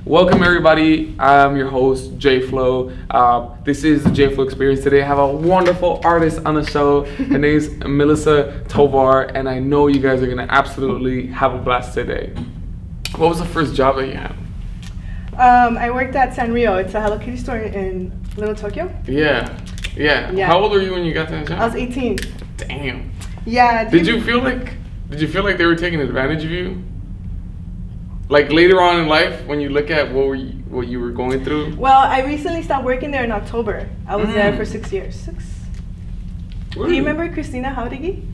Welcome everybody. I'm your host J Flow. This is the J Flow Experience. Today I have a wonderful artist on the show. Her name is Melissa Tovar, and I know you guys are gonna absolutely have a blast today. What was the first job that you had? I worked at Sanrio. It's a Hello Kitty store in Little Tokyo. Yeah. How old were you when you got that job? I was 18. Damn. Yeah. Did you feel like they were taking advantage of you? Like later on in life, when you look at what you were going through? Well, I recently stopped working there in October. I was there for 6 years. Really? Do you remember Christina Haudigi?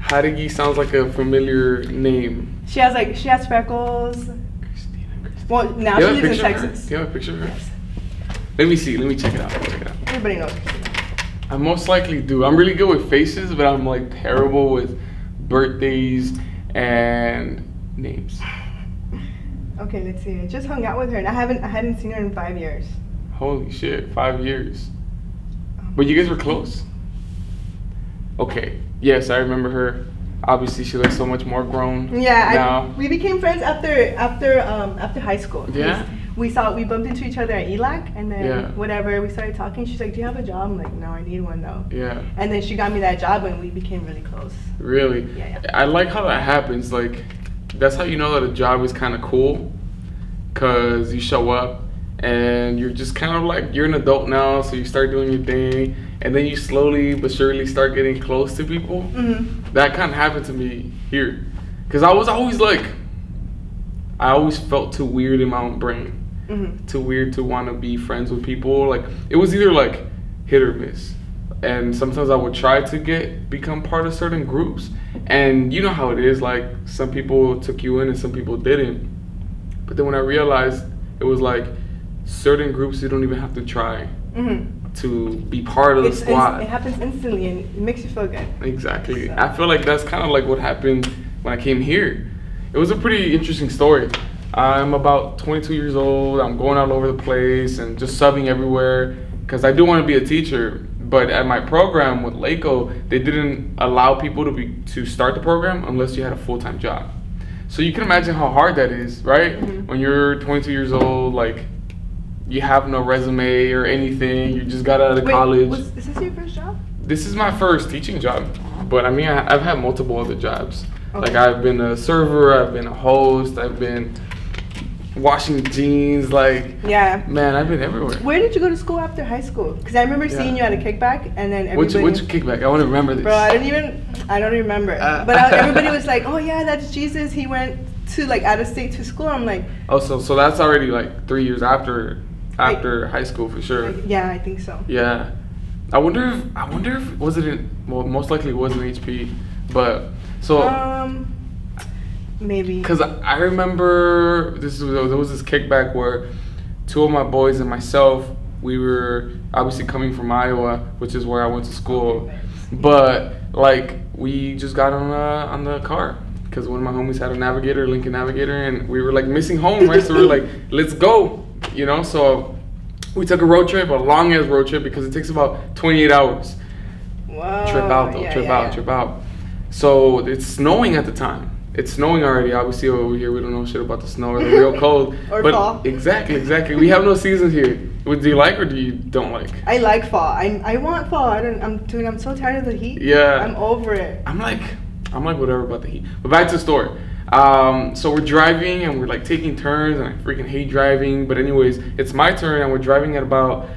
Haudigi sounds like a familiar name. She has freckles. Christina. Well, now she lives in Texas. Do you have a picture of her? Yes. Let me see. Let me check it out. Everybody knows Christina. I most likely do. I'm really good with faces, but I'm like terrible with birthdays and names. Okay, let's see. I just hung out with her, and I hadn't seen her in 5 years. Holy shit, 5 years. But you guys were close? Okay. Yes, I remember her. Obviously, she looks so much more grown. Yeah, we became friends after high school. Yeah. We bumped into each other at ELAC, and then we started talking. She's like, "Do you have a job?" I'm like, "No, I need one though." Yeah. And then she got me that job, and we became really close. Really? Yeah. I like how that happens. Like, that's how you know that a job is kind of cool, because you show up and you're just kind of like, you're an adult now, so you start doing your thing, and then you slowly but surely start getting close to people. Mm-hmm. That kind of happened to me here, because I was always like, I always felt too weird in my own brain. Mm-hmm. Too weird to want to be friends with people. Like, it was either like hit or miss, and sometimes I would try to become part of certain groups, and you know how it is, like some people took you in and some people didn't. But then when I realized it was like certain groups you don't even have to try to be part of the squad. It happens instantly, and it makes you feel good. Exactly. So. I feel like that's kind of like what happened when I came here. It was a pretty interesting story. I'm about 22 years old. I'm going all over the place and just subbing everywhere because I do want to be a teacher. But at my program with LACO, they didn't allow people to start the program unless you had a full-time job. So you can imagine how hard that is, right? Mm-hmm. When you're 22 years old, like, you have no resume or anything. You just got out of college. Is this your first job? This is my first teaching job. But I mean, I've had multiple other jobs. Okay. Like, I've been a server, I've been a host, I've been washing jeans, like, yeah, man, I've been everywhere. Where did you go to school after high school? Because I remember seeing you at a kickback, and then everybody... Which kickback? I want to remember this. Bro, I don't remember. But everybody was like, "Oh yeah, that's Jesus. He went to like out of state to school." I'm like, oh, so that's already like 3 years after high school for sure. Yeah, I think so. Yeah, I wonder if was it in, well, most likely it wasn't HP, but so. Maybe. Because I remember there was this kickback where two of my boys and myself, we were obviously coming from Iowa, which is where I went to school. But like, we just got on the car because one of my homies had a Lincoln Navigator, and we were like missing home, right? So we were like, let's go, you know? So we took a road trip, a long ass road trip, because it takes about 28 hours. Whoa. Trip out. So it's snowing at the time. It's snowing already. Obviously, over here we don't know shit about the snow or the real cold. Or but fall. Exactly. We have no seasons here. Do you like or do you don't like? I like fall. I want fall. I'm so tired of the heat. Yeah. I'm over it. I'm like whatever about the heat. But back to the story. So we're driving and we're like taking turns, and I freaking hate driving. But anyways, it's my turn, and we're driving at about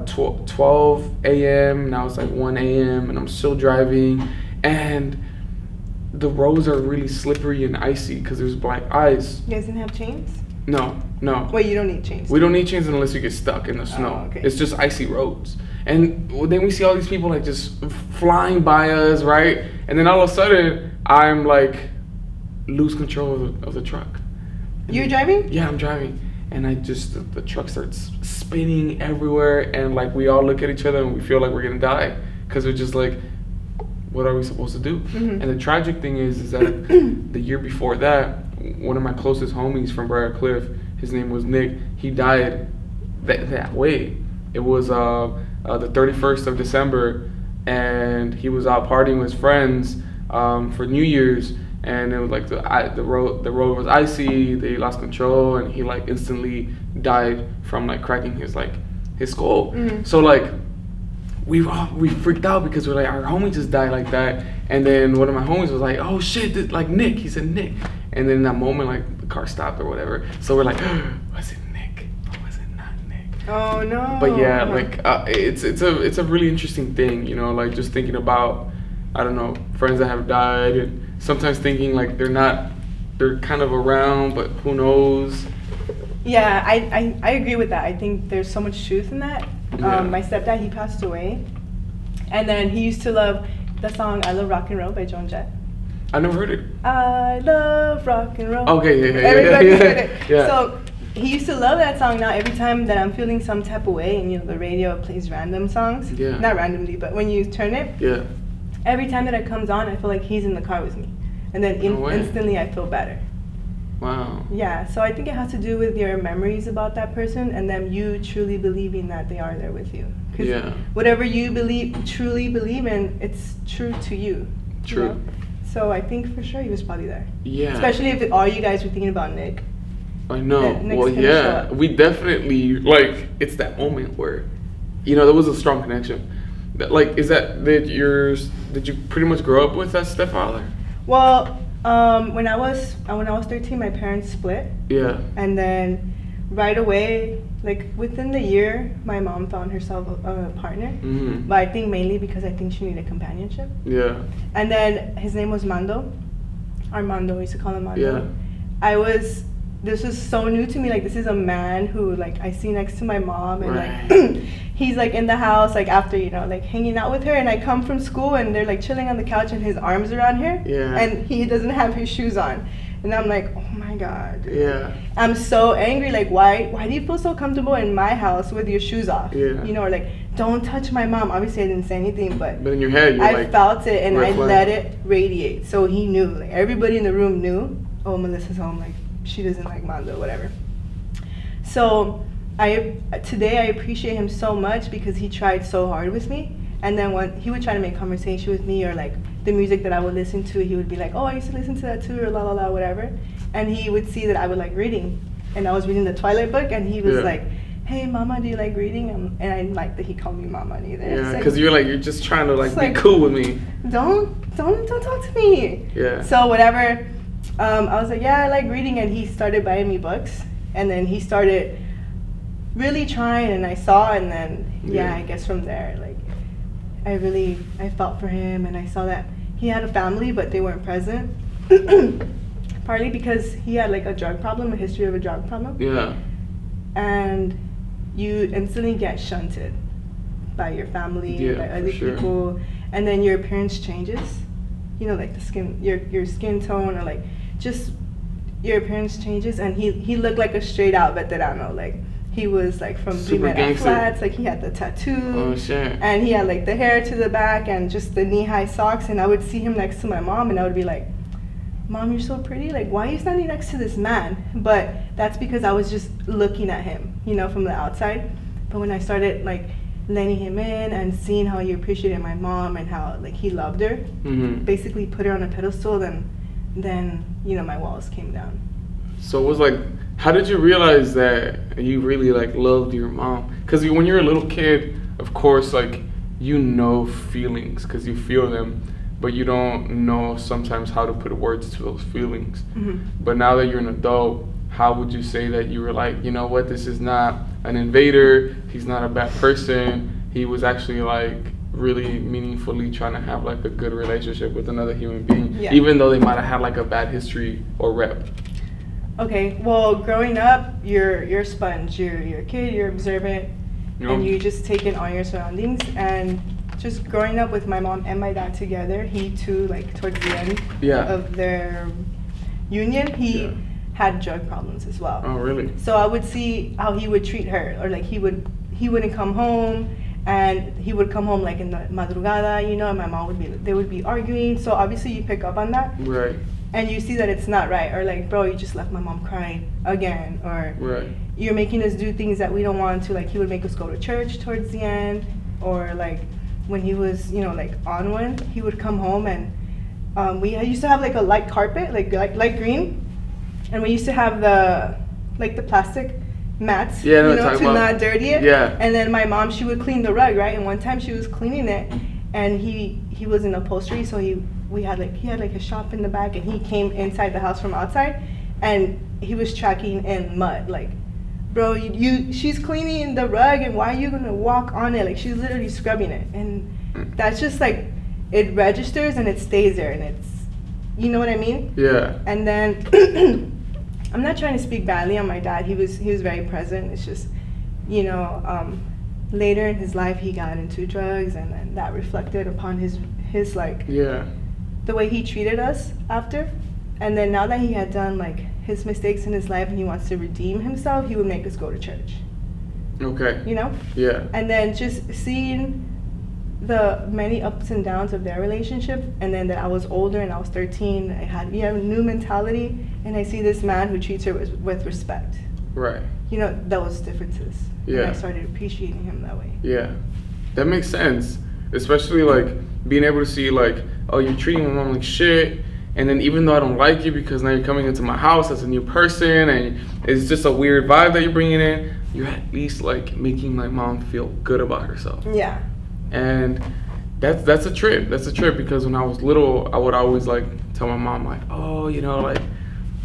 12 a.m. Now it's like 1 a.m. and I'm still driving, and the roads are really slippery and icy because there's black ice. You guys didn't have chains? No. Wait, you don't need chains? We don't need chains unless you get stuck in the snow. Okay. It's just icy roads. And then we see all these people like just flying by us, right? And then all of a sudden, I'm like, lose control of the truck. You're driving? Yeah, I'm driving. And the truck starts spinning everywhere, and like we all look at each other and we feel like we're gonna die because we're just like, what are we supposed to do? Mm-hmm. And the tragic thing is that the year before that, one of my closest homies from Briar Cliff, his name was Nick, he died that way. It was the 31st of December, and he was out partying with his friends for New Year's, and it was like the road was icy. They lost control, and he like instantly died from like cracking his skull. So like we freaked out because we're like, our homie just died like that. And then one of my homies was like, oh shit, like Nick. He said Nick. And then in that moment, like the car stopped or whatever. So we're like, was it Nick or was it not Nick? Oh no. But yeah, like it's a really interesting thing, you know, like just thinking about, I don't know, friends that have died, and sometimes thinking like they're kind of around, but who knows? Yeah, I agree with that. I think there's so much truth in that. Yeah. My stepdad, he passed away, and then he used to love the song "I Love Rock and Roll" by Joan Jett. I never heard it. I love rock and roll. Okay, yeah. Everybody heard it. Yeah. So he used to love that song. Now every time that I'm feeling some type of way, and the radio plays random songs. Yeah. Not randomly, but when you turn it. Yeah. Every time that it comes on, I feel like he's in the car with me, and then instantly I feel better. Wow. Yeah, so I think it has to do with your memories about that person, and then you truly believing that they are there with you. Because whatever you truly believe in, it's true to you. True. You know? So I think for sure he was probably there. Yeah. Especially if all you guys were thinking about Nick. I know. Nick's Well, gonna show yeah. up. We definitely, like, it's that moment where, you know, there was a strong connection. Like, did you pretty much grow up with that stepfather? Well, when I was 13, my parents split. Yeah. And then right away, like within the year, my mom found herself a partner. Mm-hmm. But I think mainly because I think she needed companionship. Yeah. And then his name was Mando. Armando, we used to call him Mando. Yeah. This was so new to me. Like, this is a man who, like, I see next to my mom, and Right. like he's like in the house, like after, like hanging out with her, and I come from school and they're like chilling on the couch and his arms around her. Yeah. And he doesn't have his shoes on. And I'm like, oh my God. Yeah. I'm so angry. Like, why do you feel so comfortable in my house with your shoes off? Yeah. You know, or like, don't touch my mom. Obviously I didn't say anything, but in your head, I felt it, and I flag. let it radiate. So he knew. Like, everybody in the room knew, oh, Melissa's home. Like, she doesn't like Mando, whatever. So today I appreciate him so much because he tried so hard with me. And then when he would try to make conversation with me, or like the music that I would listen to, he would be like, oh, I used to listen to that too, or la la la, whatever. And he would see that I would like reading. And I was reading the Twilight book, and he was like, hey, Mama, do you like reading? And I didn't like that he called me Mama either. Yeah, because you're just trying to like be cool with me. Don't talk to me. Yeah. So whatever, I was like, yeah, I like reading, and he started buying me books, and then he started really trying, and I saw, and then I guess from there, like, I felt for him, and I saw that he had a family, but they weren't present. Partly because he had like a drug problem, a history of a drug problem. Yeah. And you instantly get shunted by your family, by other people, and then your appearance changes. You know, like the skin, your skin tone, or like just your appearance changes. And he looked like a straight out veterano. Like, he was like from Drippy Flats. Like, he had the tattoo. Oh shit. And he had like the hair to the back and just the knee-high socks. And I would see him next to my mom, and I would be like, Mom, you're so pretty. Like, why are you standing next to this man? But that's because I was just looking at him, you know, from the outside. But when I started like letting him in and seeing how he appreciated my mom and how like he loved her, basically put her on a pedestal, then you know, my walls came down. So it was like, how did you realize that you really like loved your mom? Because when you're a little kid, of course, like, you know feelings because you feel them, but you don't know sometimes how to put words to those feelings. But now that you're an adult, how would you say that you were like, you know what, this is not an invader, he's not a bad person, he was actually like really meaningfully trying to have like a good relationship with another human being, even though they might have had like a bad history or rep? Okay, well, growing up, you're a sponge. You're a kid, you're observant, and you just take in all your surroundings. And just growing up with my mom and my dad together, he too, like towards the end of their union, he had drug problems as well. Oh, really? So I would see how he would treat her, or like he wouldn't come home, and he would come home like in the madrugada, you know, and my mom they would be arguing. So obviously you pick up on that. Right. And you see that it's not right, or like, bro, you just left my mom crying again, or you're making us do things that we don't want to. Like, he would make us go to church towards the end, or like when he was, you know, like on one, he would come home and we used to have like a light carpet, like light green, and we used to have the plastic mats, Yeah, I know what you you're know, talking to about. not dirty it. Yeah. And then my mom, she would clean the rug, right? And one time she was cleaning it, and he was in upholstery, so he had like a shop in the back, and he came inside the house from outside, and he was tracking in mud, like, bro, she's cleaning the rug, and why are you gonna walk on it? Like, she's literally scrubbing it, and that's just like, it registers and it stays there, and it's, you know what I mean? Yeah. And then I'm not trying to speak badly on my dad. He was very present. It's just, you know, later in his life he got into drugs, and then that reflected upon his like, Yeah. the way he treated us after. And then now that he had done like his mistakes in his life and he wants to redeem himself, he would make us go to church. Okay. You know? Yeah. And then just seeing the many ups and downs of their relationship, and then that I was older and I was 13, we have a new mentality, and I see this man who treats her with respect. Right. You know, those differences. Yeah. And I started appreciating him that way. Yeah. That makes sense. Especially like being able to see like, oh, you're treating my mom like shit, and then even though I don't like you because now you're coming into my house as a new person and it's just a weird vibe that you're bringing in, you're at least like making my mom feel good about herself. Yeah. And that's a trip. That's a trip, because when I was little, I would always like tell my mom like, oh, you know, like,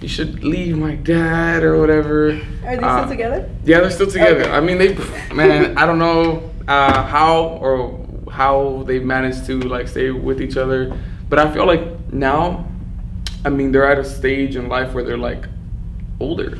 you should leave my dad or whatever. Are they still together? Yeah, they're still together. Okay. I mean, man, I don't know how they managed to like stay with each other, but I feel like now, I mean, they're at a stage in life where they're like older,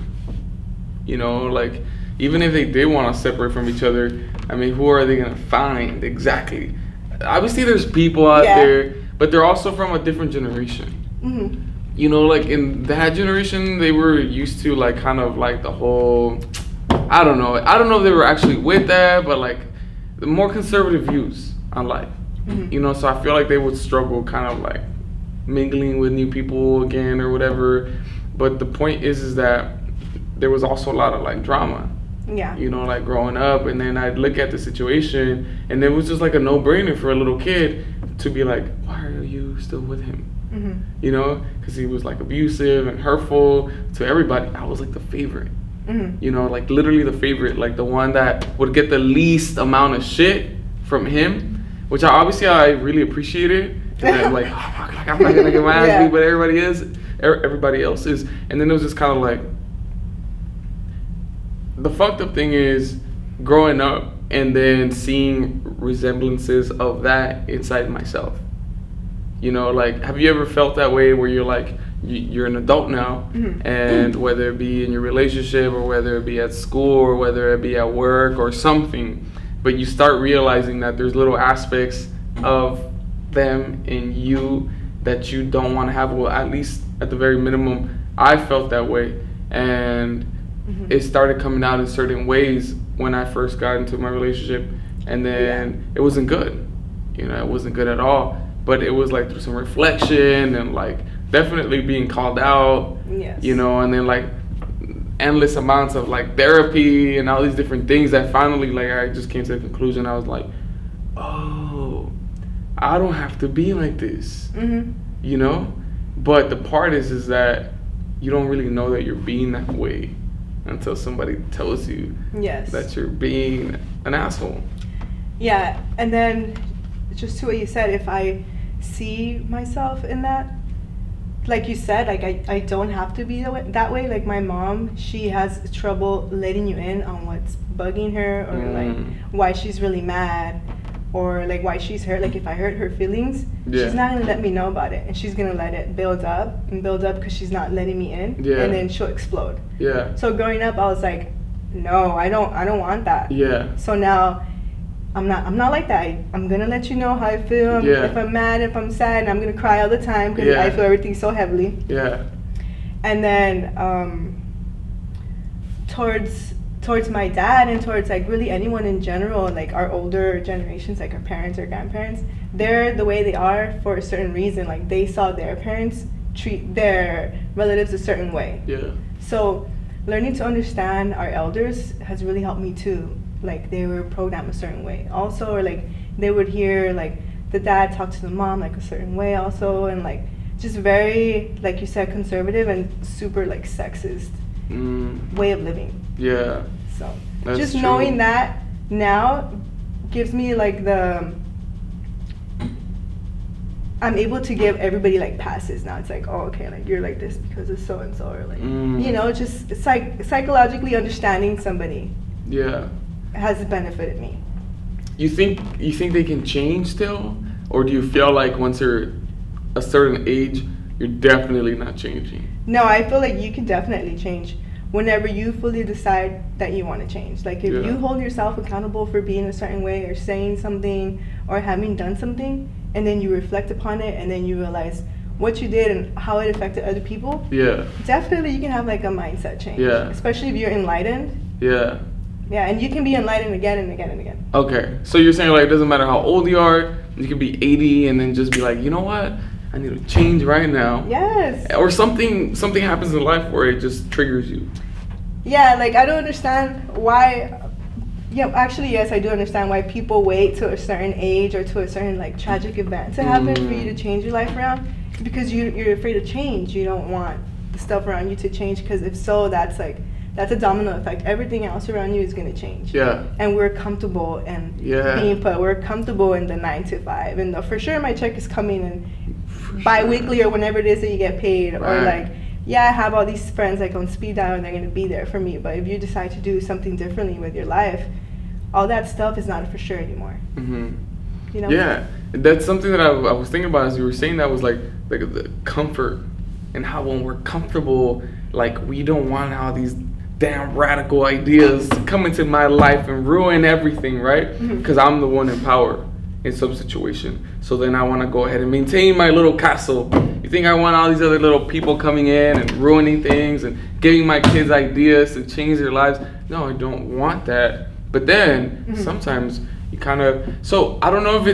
you know, like even if they did want to separate from each other, I mean, who are they gonna find exactly? Obviously there's people out there, but they're also from a different generation. Mm-hmm. You know, like in that generation, they were used to like kind of like the whole, I don't know if they were actually with that, but like the more conservative views on life. Mm-hmm. You know, so I feel like they would struggle kind of like mingling with new people again or whatever. But the point is that there was also a lot of like drama. Yeah. You know, like growing up, and then I'd look at the situation, and it was just like a no-brainer for a little kid to be like, why are you still with him? Mm-hmm. You know, because he was like abusive and hurtful to everybody. I was like the favorite. Mm-hmm. You know, like literally the favorite, like the one that would get the least amount of shit from him, which I really appreciated. And I'm like, oh fuck, like I'm not gonna get my ass beat, but everybody else is. And then it was just kind of like, the fucked up thing is growing up and then seeing resemblances of that inside myself. You know, like, have you ever felt that way where you're like, you're an adult now, Mm-hmm. and whether it be in your relationship or whether it be at school or whether it be at work or something, but you start realizing that there's little aspects of them in you that you don't want to have. Well, at least at the very minimum, I felt that way. And Mm-hmm. it started coming out in certain ways when I first got into my relationship, and then it wasn't good. You know, it wasn't good at all. But it was like through some reflection and like definitely being called out. Yes. You know, and then like endless amounts of like therapy and all these different things that finally like I just came to the conclusion. I was like, oh, I don't have to be like this. Mm-hmm. You know? But the part is that you don't really know that you're being that way until somebody tells you that you're being an asshole. Yeah, and then just to what you said, if I see myself in that, like you said, like I don't have to be that way. Like my mom, she has trouble letting you in on what's bugging her, or like why she's really mad, or like why she's hurt. Like if I hurt her feelings, she's not gonna let me know about it, and she's gonna let it build up because she's not letting me in, and then she'll explode. Yeah. So growing up, I was like, no, I don't want that. Yeah. So now I'm not like that. I'm gonna let you know how I feel. If I'm mad, if I'm sad, and I'm gonna cry all the time because I feel everything so heavily. Yeah. And then towards my dad and towards like really anyone in general, like our older generations, like our parents or grandparents, they're the way they are for a certain reason. Like they saw their parents treat their relatives a certain way. Yeah. So learning to understand our elders has really helped me too. Like they were programmed a certain way also, or like they would hear like the dad talk to the mom like a certain way also, and like just very, like you said, conservative and super like sexist way of living. Yeah. So That's just true. knowing that now gives me like I'm able to give everybody like passes now. It's like, oh, okay, like you're like this because of so and so, or like you know, just psychologically understanding somebody. Yeah. Has benefited me. You think they can change still, or do you feel like once you're a certain age, you're definitely not changing? No, I feel like you can definitely change whenever you fully decide that you want to change. Like if you hold yourself accountable for being a certain way or saying something or having done something, and then you reflect upon it and then you realize what you did and how it affected other people. Yeah. Definitely you can have like a mindset change. Yeah. Especially if you're enlightened. Yeah. Yeah, and you can be enlightened again and again and again. Okay, so you're saying like it doesn't matter how old you are, you can be 80 and then just be like, you know what, I need to change right now. Yes. Or something happens in life where it just triggers you. Yeah, like I don't understand why. Yeah, actually, yes, I do understand why people wait to a certain age or to a certain like tragic event to happen for you to change your life around. It's because you're afraid of change. You don't want the stuff around you to change, because if so, that's a domino effect. Everything else around you is going to change. Yeah. And we're comfortable in being put. We're comfortable in the 9 to 5. And for sure my check is coming in bi-weekly or whenever it is that you get paid. Right. Or like, yeah, I have all these friends like on speed dial and they're going to be there for me. But if you decide to do something differently with your life, all that stuff is not for sure anymore. Mm-hmm. You know? Yeah. That's something that I was thinking about as you were saying that, was like the comfort, and how when we're comfortable, like we don't want all these damn radical ideas come into my life and ruin everything, right? Because I'm the one in power in some situation. So then I want to go ahead and maintain my little castle. You think I want all these other little people coming in and ruining things and giving my kids ideas to change their lives? No, I don't want that. But then sometimes you kind of, so I don't know if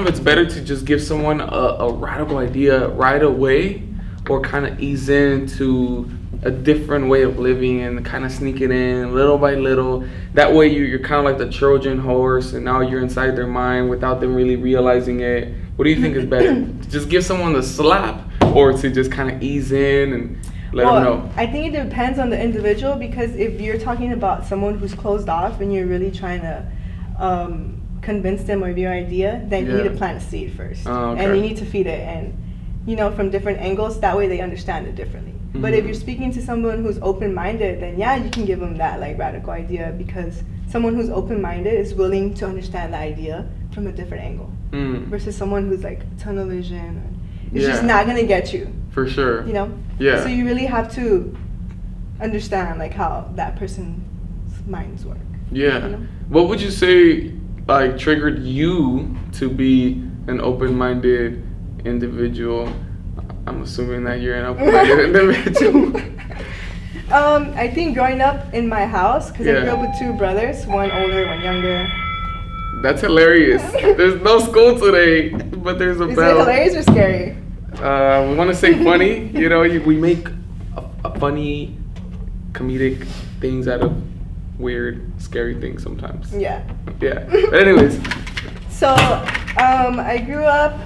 it's better to just give someone a radical idea right away, or kind of ease into a different way of living and kind of sneak it in little by little. That way you're kind of like the Trojan horse, and now you're inside their mind without them really realizing it. What do you think is better? To just give someone the slap, or to just kind of ease in and let them know? I think it depends on the individual, because if you're talking about someone who's closed off and you're really trying to convince them of your idea, then you need to plant a seed first. Okay. And you need to feed it, and from different angles. That way they understand it differently. But if you're speaking to someone who's open-minded, then yeah, you can give them that like radical idea, because someone who's open-minded is willing to understand the idea from a different angle, versus someone who's like tunnel vision. It's just not gonna get you. For sure. Yeah. So you really have to understand like how that person's minds work. Yeah. What would you say like triggered you to be an open-minded individual? I'm assuming that you're an open-minded individual. I think growing up in my house, because I grew up with 2 brothers, one older, one younger. That's hilarious. There's no school today, but there's a bell. Is it hilarious or scary? We want to say funny. We make a funny, comedic things out of weird, scary things sometimes. Yeah. Yeah. But anyways. So, I grew up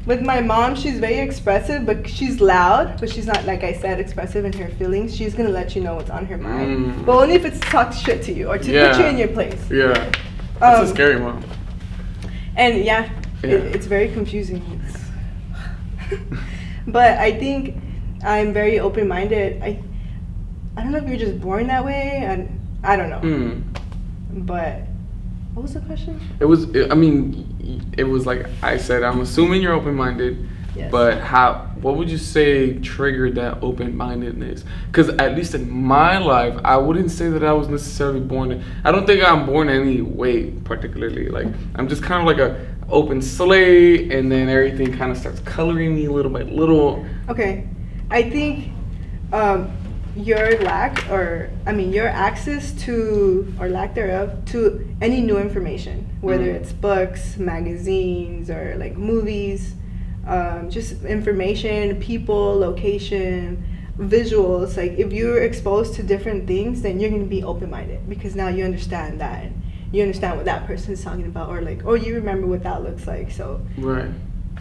with my mom. She's very expressive, but she's loud, but she's not, like I said, expressive in her feelings. She's going to let you know what's on her mind. But only if it's to talk shit to you or to put you in your place. Yeah. That's a scary mom. And it's very confusing. But I think I'm very open-minded. I don't know if you're just born that way. I don't know. But what was the question? It was like I said, I'm assuming you're open-minded. Yes. But what would you say triggered that open-mindedness? Because at least in my life, I wouldn't say that I was necessarily born. I don't think I'm born any way particularly. Like I'm just kind of like a open slate, and then everything kind of starts coloring me little by little. Okay, I think your access to, or lack thereof, to any new information, whether it's books, magazines, or like movies. Just information, people, location, visuals. Like if you're exposed to different things, then you're going to be open-minded, because now you understand that, and you understand what that person is talking about, or like, oh, you remember what that looks like. So right.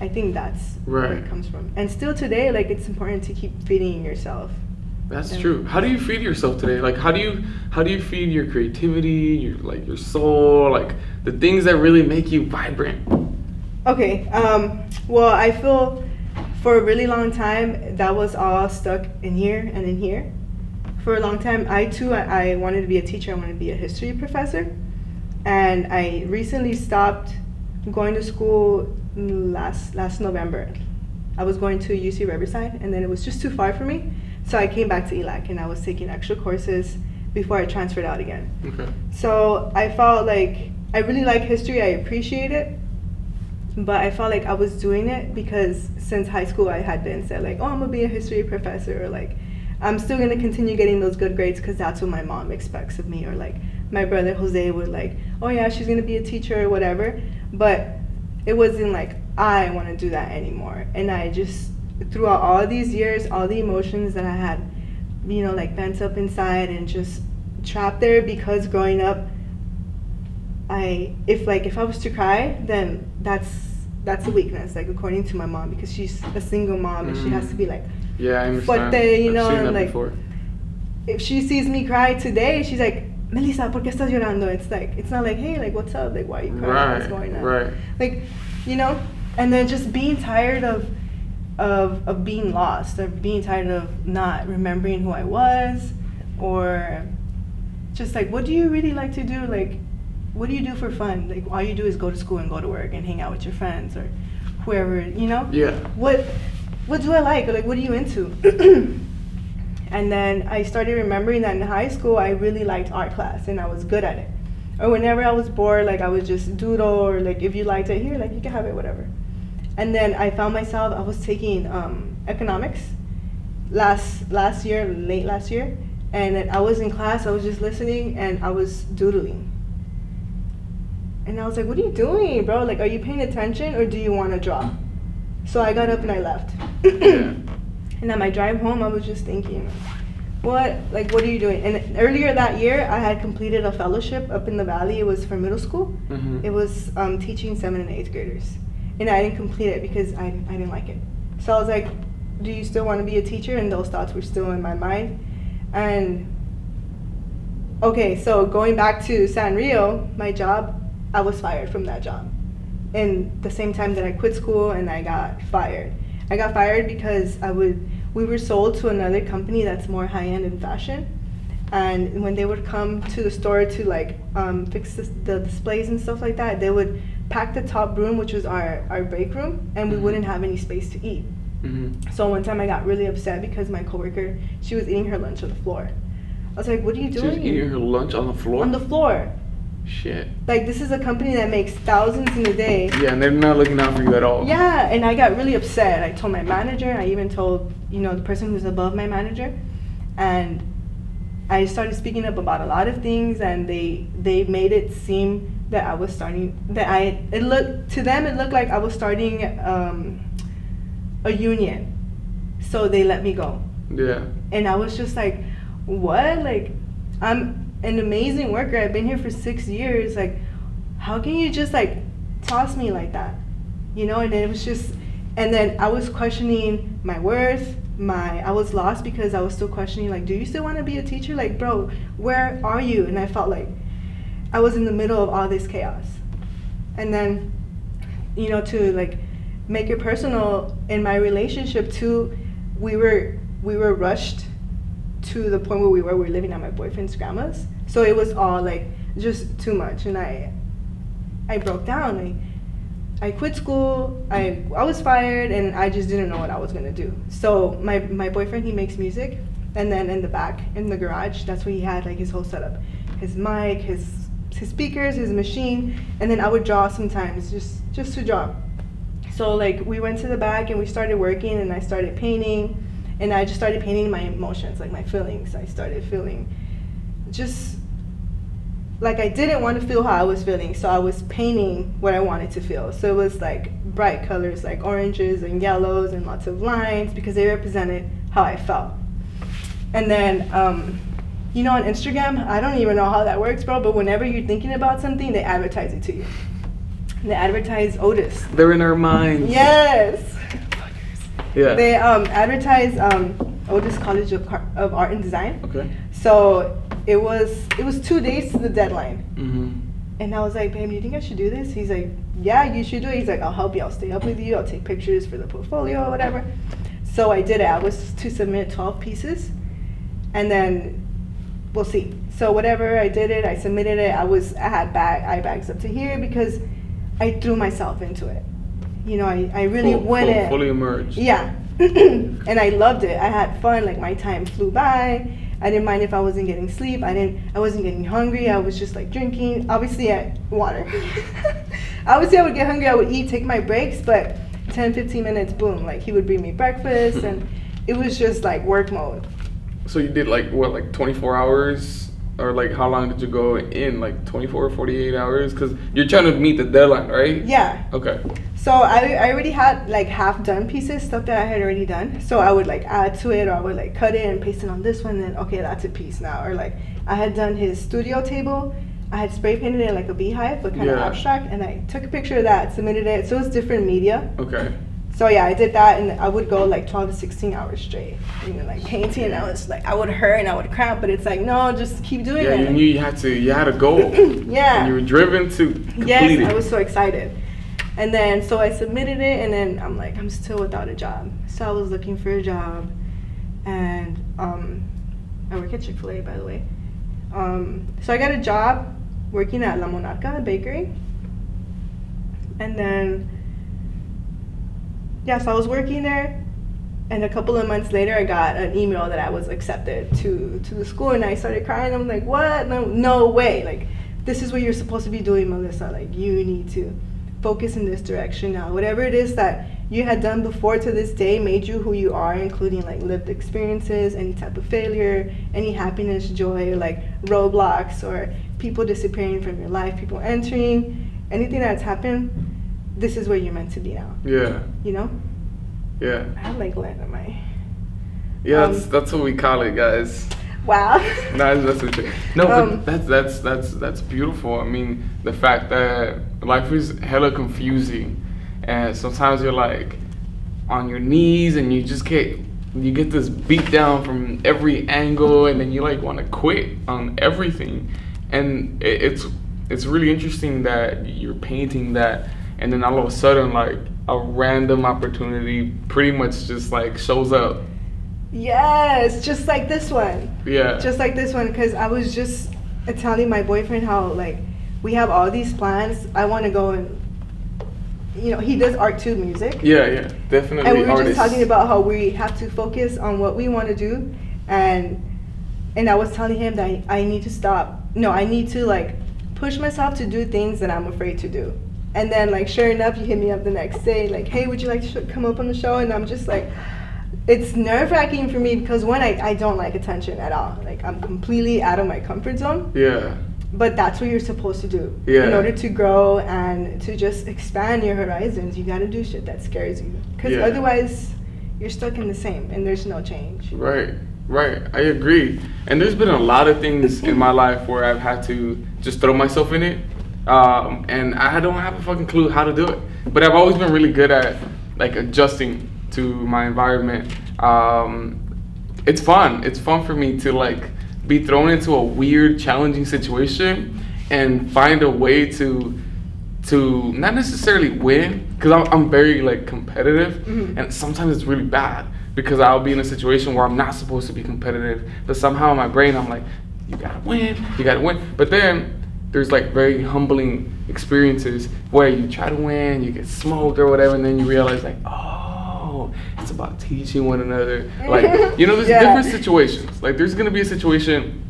I think that's where it comes from. And still today, like, it's important to keep feeding yourself. That's true. How do you feed yourself today? Like, how do you feed your creativity, your soul, like the things that really make you vibrant? Okay. Well, I feel for a really long time that was all stuck in here and in here. For a long time, I wanted to be a teacher. I wanted to be a history professor, and I recently stopped going to school last November. I was going to UC Riverside, and then it was just too far for me. So I came back to ELAC, and I was taking extra courses before I transferred out again. Okay. So I felt like I really like history. I appreciate it, but I felt like I was doing it because since high school I had been said like, oh, I'm gonna be a history professor, or like I'm still gonna continue getting those good grades because that's what my mom expects of me, or like my brother Jose would like, oh yeah, she's gonna be a teacher or whatever. But it wasn't like I want to do that anymore. And I just, throughout all these years, all the emotions that I had, you know, like pent up inside and just trapped there, because growing up, if I was to cry, then that's a weakness, like according to my mom, because she's a single mom and she has to be like, yeah, I understand. fuerte, you know, I've seen and that like before. If she sees me cry today, she's like, Melissa, ¿por qué estás llorando? It's like, it's not like, hey, like, what's up? Like, why are you crying? Right, What's going on? right. Like, you know, and then just being tired of being lost, or being tired of not remembering who I was, or just like, what do you really like to do? Like, what do you do for fun? Like, all you do is go to school and go to work and hang out with your friends or whoever, you know? Yeah. What do I like? Or like, what are you into? And then I started remembering that in high school, I really liked art class and I was good at it. Or whenever I was bored, like I would just doodle, or like if you liked it, here, like you can have it, whatever. And then I found myself, I was taking economics last year, late last year, and I was in class, I was just listening and I was doodling. And I was like, what are you doing, bro? Like, are you paying attention or do you want to draw? So I got up and I left. Yeah. And on my drive home, I was just thinking, what are you doing? And earlier that year, I had completed a fellowship up in the valley. It was for middle school. Mm-hmm. It was teaching 7th and 8th graders. And I didn't complete it because I didn't like it. So I was like, do you still want to be a teacher? And those thoughts were still in my mind. And okay, so going back to San Rio, my job, I was fired from that job. And the same time that I quit school and I got fired. I got fired because we were sold to another company that's more high-end in fashion. And when they would come to the store to like fix the displays and stuff like that, they would pack the top room, which was our break room, and we wouldn't have any space to eat. Mm-hmm. So one time I got really upset because my coworker, she was eating her lunch on the floor. I was like, what are you doing? She was eating her lunch on the floor? On the floor. Shit. Like, this is a company that makes thousands in a day. Yeah, and they're not looking out for you at all. Yeah, and I got really upset. I told my manager. I even told, you know, the person who's above my manager. And I started speaking up about a lot of things, and they made it seem that I was starting, it looked like I was starting a union. So they let me go. Yeah. And I was just like, what? Like, I'm an amazing worker. I've been here for 6 years. Like, how can you just like toss me like that? You know, and it was just, and then I was questioning my worth. I was lost because I was still questioning, like, do you still want to be a teacher? Like, bro, where are you? And I felt like I was in the middle of all this chaos. And then, you know, to like make it personal, in my relationship too, we were rushed to the point where we were living at my boyfriend's grandma's. So it was all like just too much, and I broke down. I quit school, I was fired, and I just didn't know what I was gonna do. So my boyfriend, he makes music, and then in the back, in the garage, that's where he had like his whole setup. His mic, his speakers, his machine, and then I would draw sometimes, just to draw. So like we went to the back and we started working, and I started painting, and I just started painting my emotions, like my feelings. I started feeling just like I didn't want to feel how I was feeling, so I was painting what I wanted to feel. So it was like bright colors, like oranges and yellows and lots of lines, because they represented how I felt. And then, you know, on Instagram, I don't even know how that works, bro, but whenever you're thinking about something, they advertise it to you. They advertise Otis. They're in our minds. Yes. Yeah. They advertise Otis College of Art and Design. Okay. So it was 2 days to the deadline. Mm-hmm. And I was like, babe, do you think I should do this? He's like, yeah, you should do it. He's like, I'll help you. I'll stay up with you. I'll take pictures for the portfolio or whatever. So I did it. I was to submit 12 pieces. And then we'll see. So whatever, I did it. I submitted it. I had eye bags up to here because I threw myself into it. You know, I really went in. Fully immersed. Yeah. And I loved it. I had fun. Like, my time flew by. I didn't mind if I wasn't getting sleep. I wasn't getting hungry. I was just like drinking. Obviously, water. Obviously, I would get hungry. I would eat, take my breaks, but 10, 15 minutes, boom. Like, he would bring me breakfast, and it was just like work mode. So you did like 24 hours? Or like how long did you go in? Like 24 or 48 hours? Because you're trying to meet the deadline, right? Yeah. Okay. So I already had like half done pieces, stuff that I had already done. So I would like add to it, or I would like cut it and paste it on this one, then okay, that's a piece now. Or like I had done his studio table. I had spray painted it like a beehive, but kind of abstract, and I took a picture of that, submitted it. So it's different media. Okay. So yeah, I did that, and I would go like 12 to 16 hours straight, you know, like painting, and I was like, I would hurt and I would cramp, but it's like, no, just keep doing it. Yeah, you knew you had a goal. Yeah. And you were driven to complete it. Yes, I was so excited. And then, so I submitted it, and then I'm like, I'm still without a job. So I was looking for a job, and I work at Chick-fil-A, by the way. So I got a job working at La Monarca Bakery. And then, yeah, so I was working there, and a couple of months later, I got an email that I was accepted to the school, and I started crying. I'm like, what? No way. Like, this is what you're supposed to be doing, Melissa. Like, you need to focus in this direction now. Whatever it is that you had done before to this day made you who you are, including like lived experiences, any type of failure, any happiness, joy, like roadblocks or people disappearing from your life, people entering, anything that's happened. This is where you're meant to be now. Yeah. You know? Yeah. I have like land on my. Yeah, that's what we call it, guys. Wow. No, that's what you. No, but that's beautiful. I mean, the fact that life is hella confusing, and sometimes you're like on your knees, and you get this beat down from every angle, and then you like want to quit on everything, and it's really interesting that you're painting that. And then all of a sudden, like, a random opportunity pretty much just, like, shows up. Yes, just like this one. Yeah. Just like this one, because I was just telling my boyfriend how, like, we have all these plans. I want to go and, you know, he does art too, music. Yeah, definitely. And we were just talking about how we have to focus on what we want to do. And I was telling him that I need to stop. No, I need to, like, push myself to do things that I'm afraid to do. And then, like, sure enough, you hit me up the next day, like, hey, would you like to come up on the show? And I'm just like, it's nerve-wracking for me because, one, I don't like attention at all. Like, I'm completely out of my comfort zone. Yeah. But that's what you're supposed to do. Yeah. In order to grow and to just expand your horizons, you got to do shit that scares you. Because otherwise, you're stuck in the same, and there's no change. Right. I agree. And there's been a lot of things in my life where I've had to just throw myself in it. And I don't have a fucking clue how to do it. But I've always been really good at, like, adjusting to my environment. It's fun. It's fun for me to, like, be thrown into a weird, challenging situation and find a way to not necessarily win, because I'm very, like, competitive. And sometimes it's really bad because I'll be in a situation where I'm not supposed to be competitive. But somehow in my brain, I'm like, you gotta win. But then there's like very humbling experiences where you try to win, you get smoked or whatever, and then you realize like, oh, it's about teaching one another. Like, you know, there's different situations. Like, there's gonna be a situation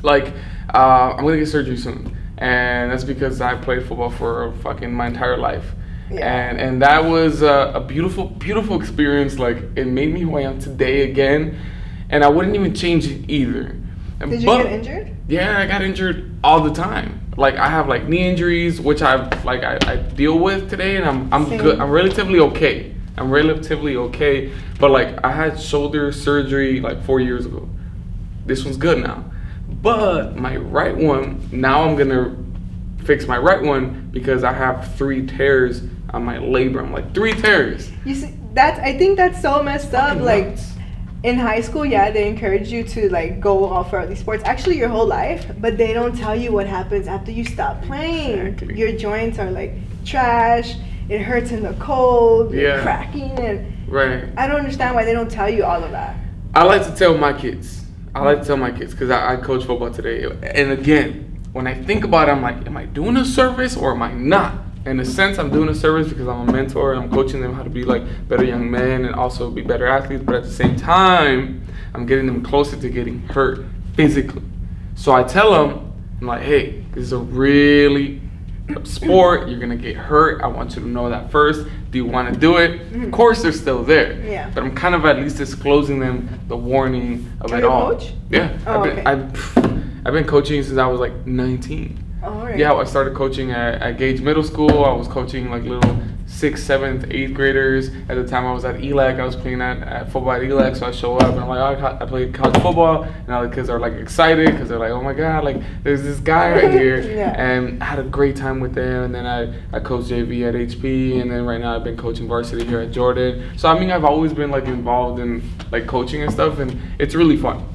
like I'm gonna get surgery soon, and that's because I played football for fucking my entire life. And that was a beautiful experience. Like, it made me who I am today again, and I wouldn't even change it either. Did you get injured? Yeah, I got injured all the time. Like, I have like knee injuries, which I deal with today, and I'm good. I'm relatively okay. But like, I had shoulder surgery like 4 years ago. This one's good now. But my right one, now I'm gonna fix my right one because I have 3 tears on my labrum. Like 3 tears. You see, I think that's so messed up. Fucking Like nuts. in high school, yeah, they encourage you to like go all for all these sports, actually your whole life, but they don't tell you what happens after you stop playing. Exactly. Your joints are like trash. It hurts in the cold. You're Yeah. cracking, and Right. I don't understand why they don't tell you all of that. I like to tell my kids. Because I coach football today. And again, when I think about it, I'm like, am I doing a service or am I not? In a sense, I'm doing a service because I'm a mentor and I'm coaching them how to be like better young men and also be better athletes. But at the same time, I'm getting them closer to getting hurt physically. So I tell them, I'm like, hey, this is a really sport. You're going to get hurt. I want you to know that first. Do you want to do it? Of course, they're still there. Yeah. But I'm kind of at least disclosing them the warning of Are it you a all. coach? Yeah. Oh, okay. I've been coaching since I was like 19. All right. Yeah, I started coaching at Gage Middle School. I was coaching like little 6th, 7th, 8th graders. At the time I was at ELAC. I was playing at football at ELAC. So I show up and I'm like, oh, I played college football. And all the kids are like excited because they're like, oh my God, like there's this guy right here. Yeah. And I had a great time with them. And then I coached JV at HP. And then right now I've been coaching varsity here at Jordan. So I mean, I've always been like involved in like coaching and stuff. And it's really fun.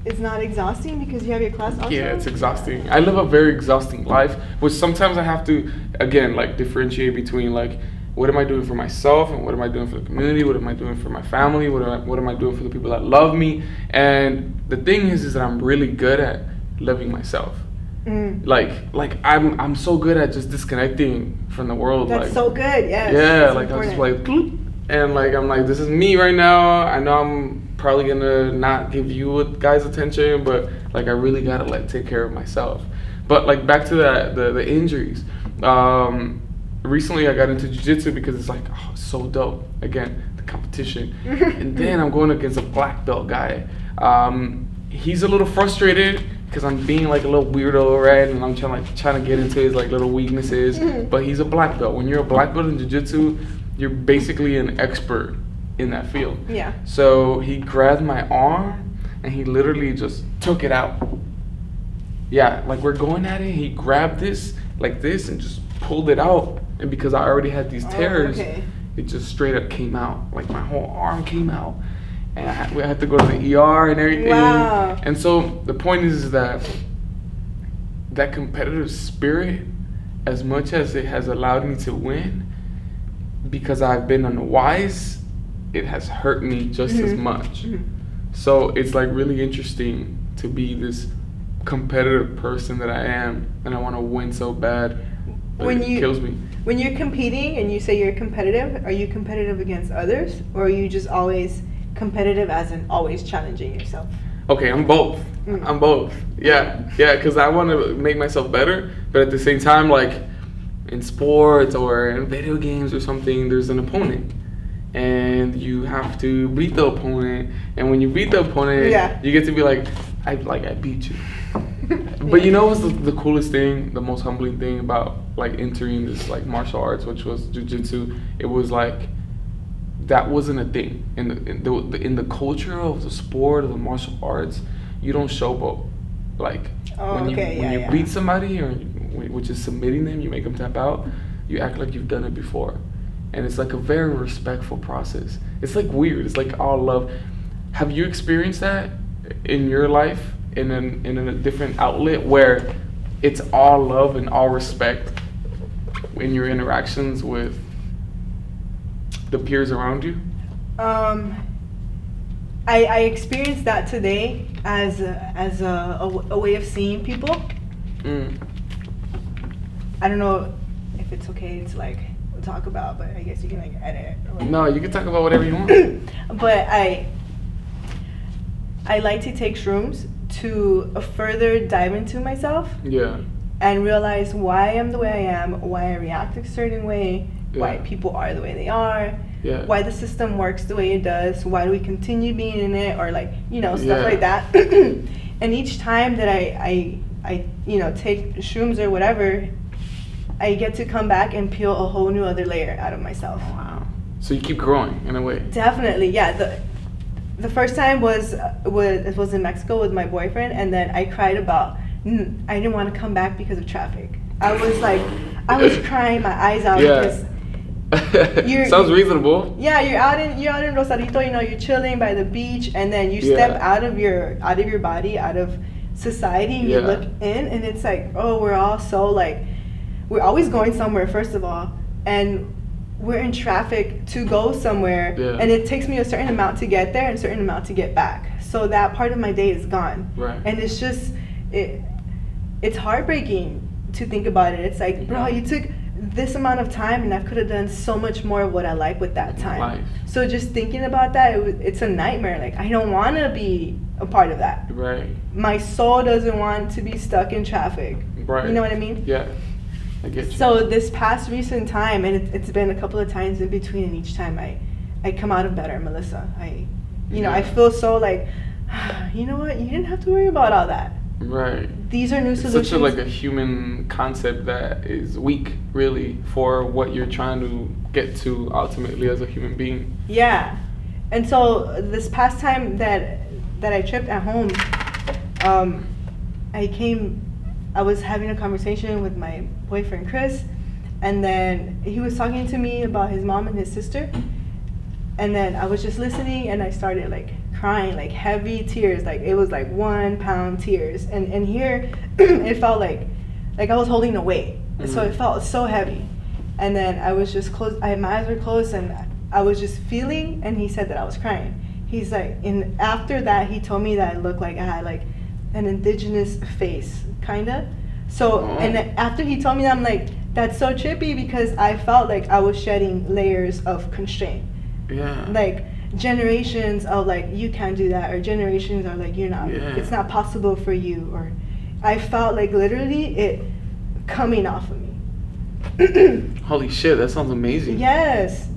It's not exhausting because you have your class also? Yeah, it's exhausting. I live a very exhausting life, which sometimes I have to, again, like differentiate between like, what am I doing for myself and what am I doing for the community? What am I doing for my family? What am I doing for the people that love me? And the thing is that I'm really good at loving myself. Like I'm so good at just disconnecting from the world. That's like, so good, yes. yeah, That's like I was just important. like, "Bloop," and like I'm like, this is me right now. I know I'm probably gonna not give you guys attention, but like I really gotta like take care of myself. But like back to the injuries. Recently I got into jiu-jitsu because it's like, oh, it's so dope. Again, the competition. And then I'm going against a black belt guy. He's a little frustrated because I'm being like a little weirdo, right? And I'm trying to get into his like little weaknesses. But he's a black belt. When you're a black belt in jiu-jitsu, you're basically an expert in that field. Yeah. So he grabbed my arm and he literally just took it out. Yeah, like we're going at it, he grabbed this like this and just pulled it out. And because I already had these tears, it just straight up came out. Like my whole arm came out. And we had to go to the ER and everything. Wow. And so the point is that competitive spirit, as much as it has allowed me to win, because I've been unwise, it has hurt me just as much. So it's like really interesting to be this competitive person that I am, and I want to win so bad, but it kills me. When you're competing and you say you're competitive, are you competitive against others, or are you just always competitive as in always challenging yourself? Okay, I'm both. I'm both. Yeah, because I want to make myself better, but at the same time, like in sports or in video games or something, there's an opponent. And you have to beat the opponent, and when you beat the opponent, you get to be like, I beat you. But you know what's the coolest thing, the most humbling thing about like entering this like martial arts, which was jiu-jitsu? It was like that wasn't a thing in the culture of the sport of the martial arts. You don't showboat. Like when you beat somebody, or which is submitting them, you make them tap out. You act like you've done it before. And it's like a very respectful process. It's like weird. It's like all love. Have you experienced that in your life in a different outlet where it's all love and all respect in your interactions with the peers around you? I experienced that today as a way of seeing people. I don't know if it's okay to like talk about, but I guess you can like edit. No, you can talk about whatever you want. But I like to take shrooms to further dive into myself. Yeah. And realize why I am the way I am, why I react a certain way, why people are the way they are, why the system works the way it does, why do we continue being in it, or like, stuff like that. And each time that I take shrooms or whatever, I get to come back and peel a whole new other layer out of myself. Wow. So you keep growing in a way. Definitely, yeah. The first time was in Mexico with my boyfriend, and then I cried about I didn't want to come back because of traffic. I was crying my eyes out because sounds reasonable. Yeah, you're out in Rosarito, you know, you're chilling by the beach, and then you step out of your body, out of society, and you look in, and it's like, oh, we're all so like, we're always going somewhere, first of all, and we're in traffic to go somewhere, and it takes me a certain amount to get there and a certain amount to get back. So that part of my day is gone. Right. And it's just, it's heartbreaking to think about it. It's like, bro, you took this amount of time and I could have done so much more of what I like with that time. Life. So just thinking about that, it's a nightmare. Like, I don't want to be a part of that. Right. My soul doesn't want to be stuck in traffic. Right. You know what I mean? Yeah. I get you. So this past recent time, and it's been a couple of times in between, and each time I come out of better, Melissa. I feel so like, you know what? You didn't have to worry about all that. Right. These are new solutions. Such a human concept that is weak, really, for what you're trying to get to ultimately as a human being. Yeah. And so this past time that I tripped at home, I was having a conversation with my boyfriend Chris, and then he was talking to me about his mom and his sister, and then I was just listening, and I started like crying, like heavy tears, like it was like 1 pound tears, and here it felt like I was holding a weight, so it felt so heavy, and then I was just closed, my eyes were closed, and I was just feeling, and he said that I was crying. He's like, and after that he told me that I looked like I had like an indigenous face, kinda. So, and after he told me that, I'm like, that's so trippy, because I felt like I was shedding layers of constraint. Yeah. Like generations of like, you can't do that, or generations are like, you're not, it's not possible for you, or I felt like literally it coming off of me. Holy shit, that sounds amazing. Yes.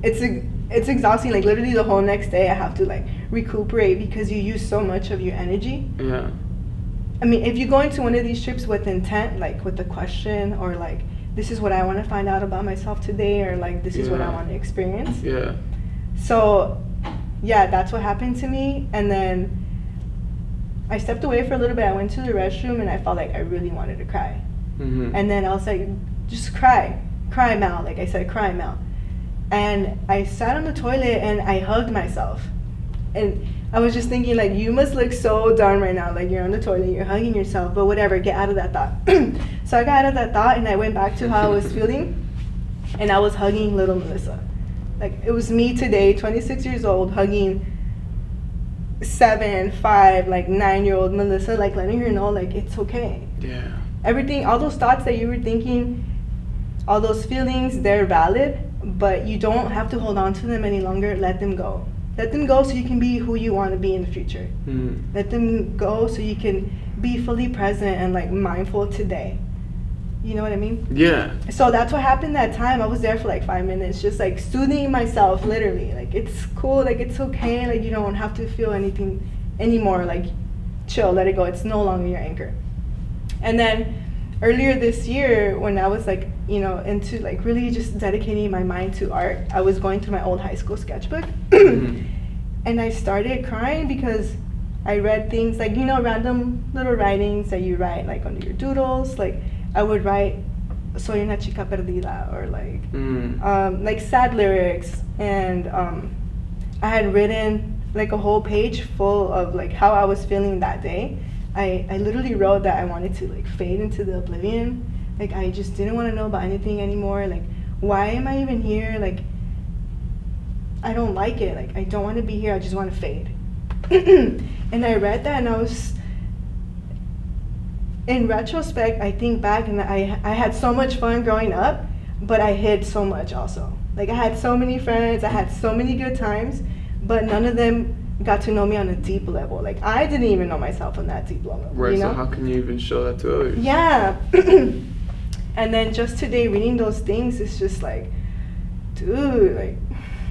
It's exhausting. Like literally the whole next day I have to like recuperate, because you use so much of your energy. Yeah. I mean, if you go into one of these trips with intent, like with a question, or like, this is what I want to find out about myself today, or like, this is what I want to experience. Yeah. So, yeah, that's what happened to me. And then I stepped away for a little bit. I went to the restroom, and I felt like I really wanted to cry. Mm-hmm. And then I was like, just cry. Cry, Mal. Like I said, cry, Mal. And I sat on the toilet, and I hugged myself. And I was just thinking, like, you must look so done right now. Like, you're on the toilet, you're hugging yourself, but whatever, get out of that thought. So I got out of that thought, and I went back to how I was feeling, and I was hugging little Melissa. Like, it was me today, 26 years old, hugging 7, 5, like 9-year-old Melissa, like letting her know, like, it's okay. Yeah. Everything, all those thoughts that you were thinking, all those feelings, they're valid, but you don't have to hold on to them any longer. Let them go. Let them go so you can be who you want to be in the future. Mm-hmm. Let them go so you can be fully present and like mindful today. You know what I mean? Yeah. So that's what happened that time. I was there for like 5 minutes, just like soothing myself, literally. Like, it's cool, like it's okay, like you don't have to feel anything anymore. Like, chill, let it go. It's no longer your anchor. And then earlier this year, when I was like, you know, into like really just dedicating my mind to art, I was going through my old high school sketchbook. Mm-hmm. And I started crying because I read things like, you know, random little writings that you write like under your doodles. Like, I would write "Soy una chica perdida" or like sad lyrics, and I had written like a whole page full of like how I was feeling that day. I literally wrote that I wanted to like fade into the oblivion. Like, I just didn't want to know about anything anymore. Like, why am I even here? Like, I don't like it. Like, I don't want to be here. I just want to fade. And I read that, and I was, in retrospect, I think back, and I had so much fun growing up, but I hid so much also. Like, I had so many friends, I had so many good times, but none of them got to know me on a deep level. Like, I didn't even know myself on that deep level. Right, you know? So how can you even show that to others? Yeah. And then just today reading those things, it's just like, dude, like,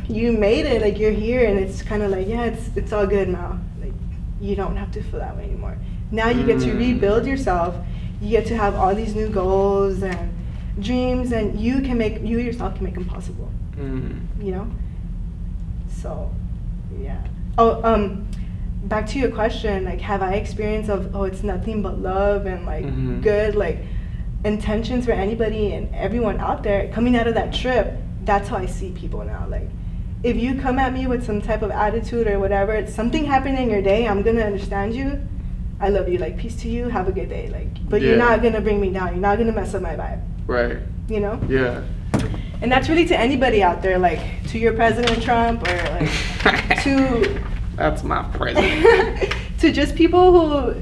you made it, like, you're here, and it's kind of like, yeah, it's all good now. Like, you don't have to feel that way anymore. Now you get to rebuild yourself. You get to have all these new goals and dreams, and you yourself can make them possible. You know? So, yeah. Oh, back to your question, like, have I experienced of, it's nothing but love and like good, like, intentions for anybody and everyone out there coming out of that trip, that's how I see people now. Like, if you come at me with some type of attitude or whatever, it's something happened in your day, I'm gonna understand you. I love you. Like, peace to you. Have a good day. Like, but you're not gonna bring me down. You're not gonna mess up my vibe. Right. You know? Yeah. And that's really to anybody out there, like to your President Trump, or like to. That's my president. To just people who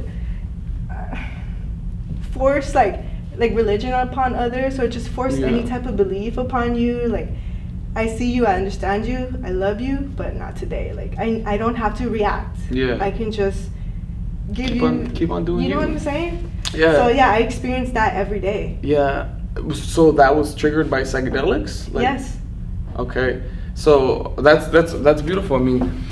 force like religion upon others, or just force any type of belief upon you. Like, I see you, I understand you, I love you, but not today. Like, I don't have to react. Yeah. I can just keep on doing you. You know what I'm saying? Yeah. So yeah, I experience that every day. Yeah. So that was triggered by psychedelics? Like, yes. Okay. So that's beautiful. I mean,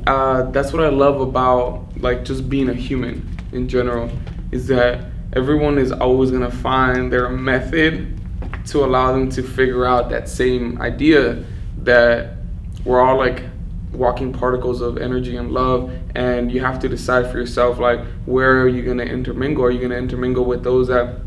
that's what I love about like just being a human in general, is that everyone is always gonna find their method to allow them to figure out that same idea that we're all like walking particles of energy and love, and you have to decide for yourself, like, where are you gonna intermingle? Are you gonna intermingle with those that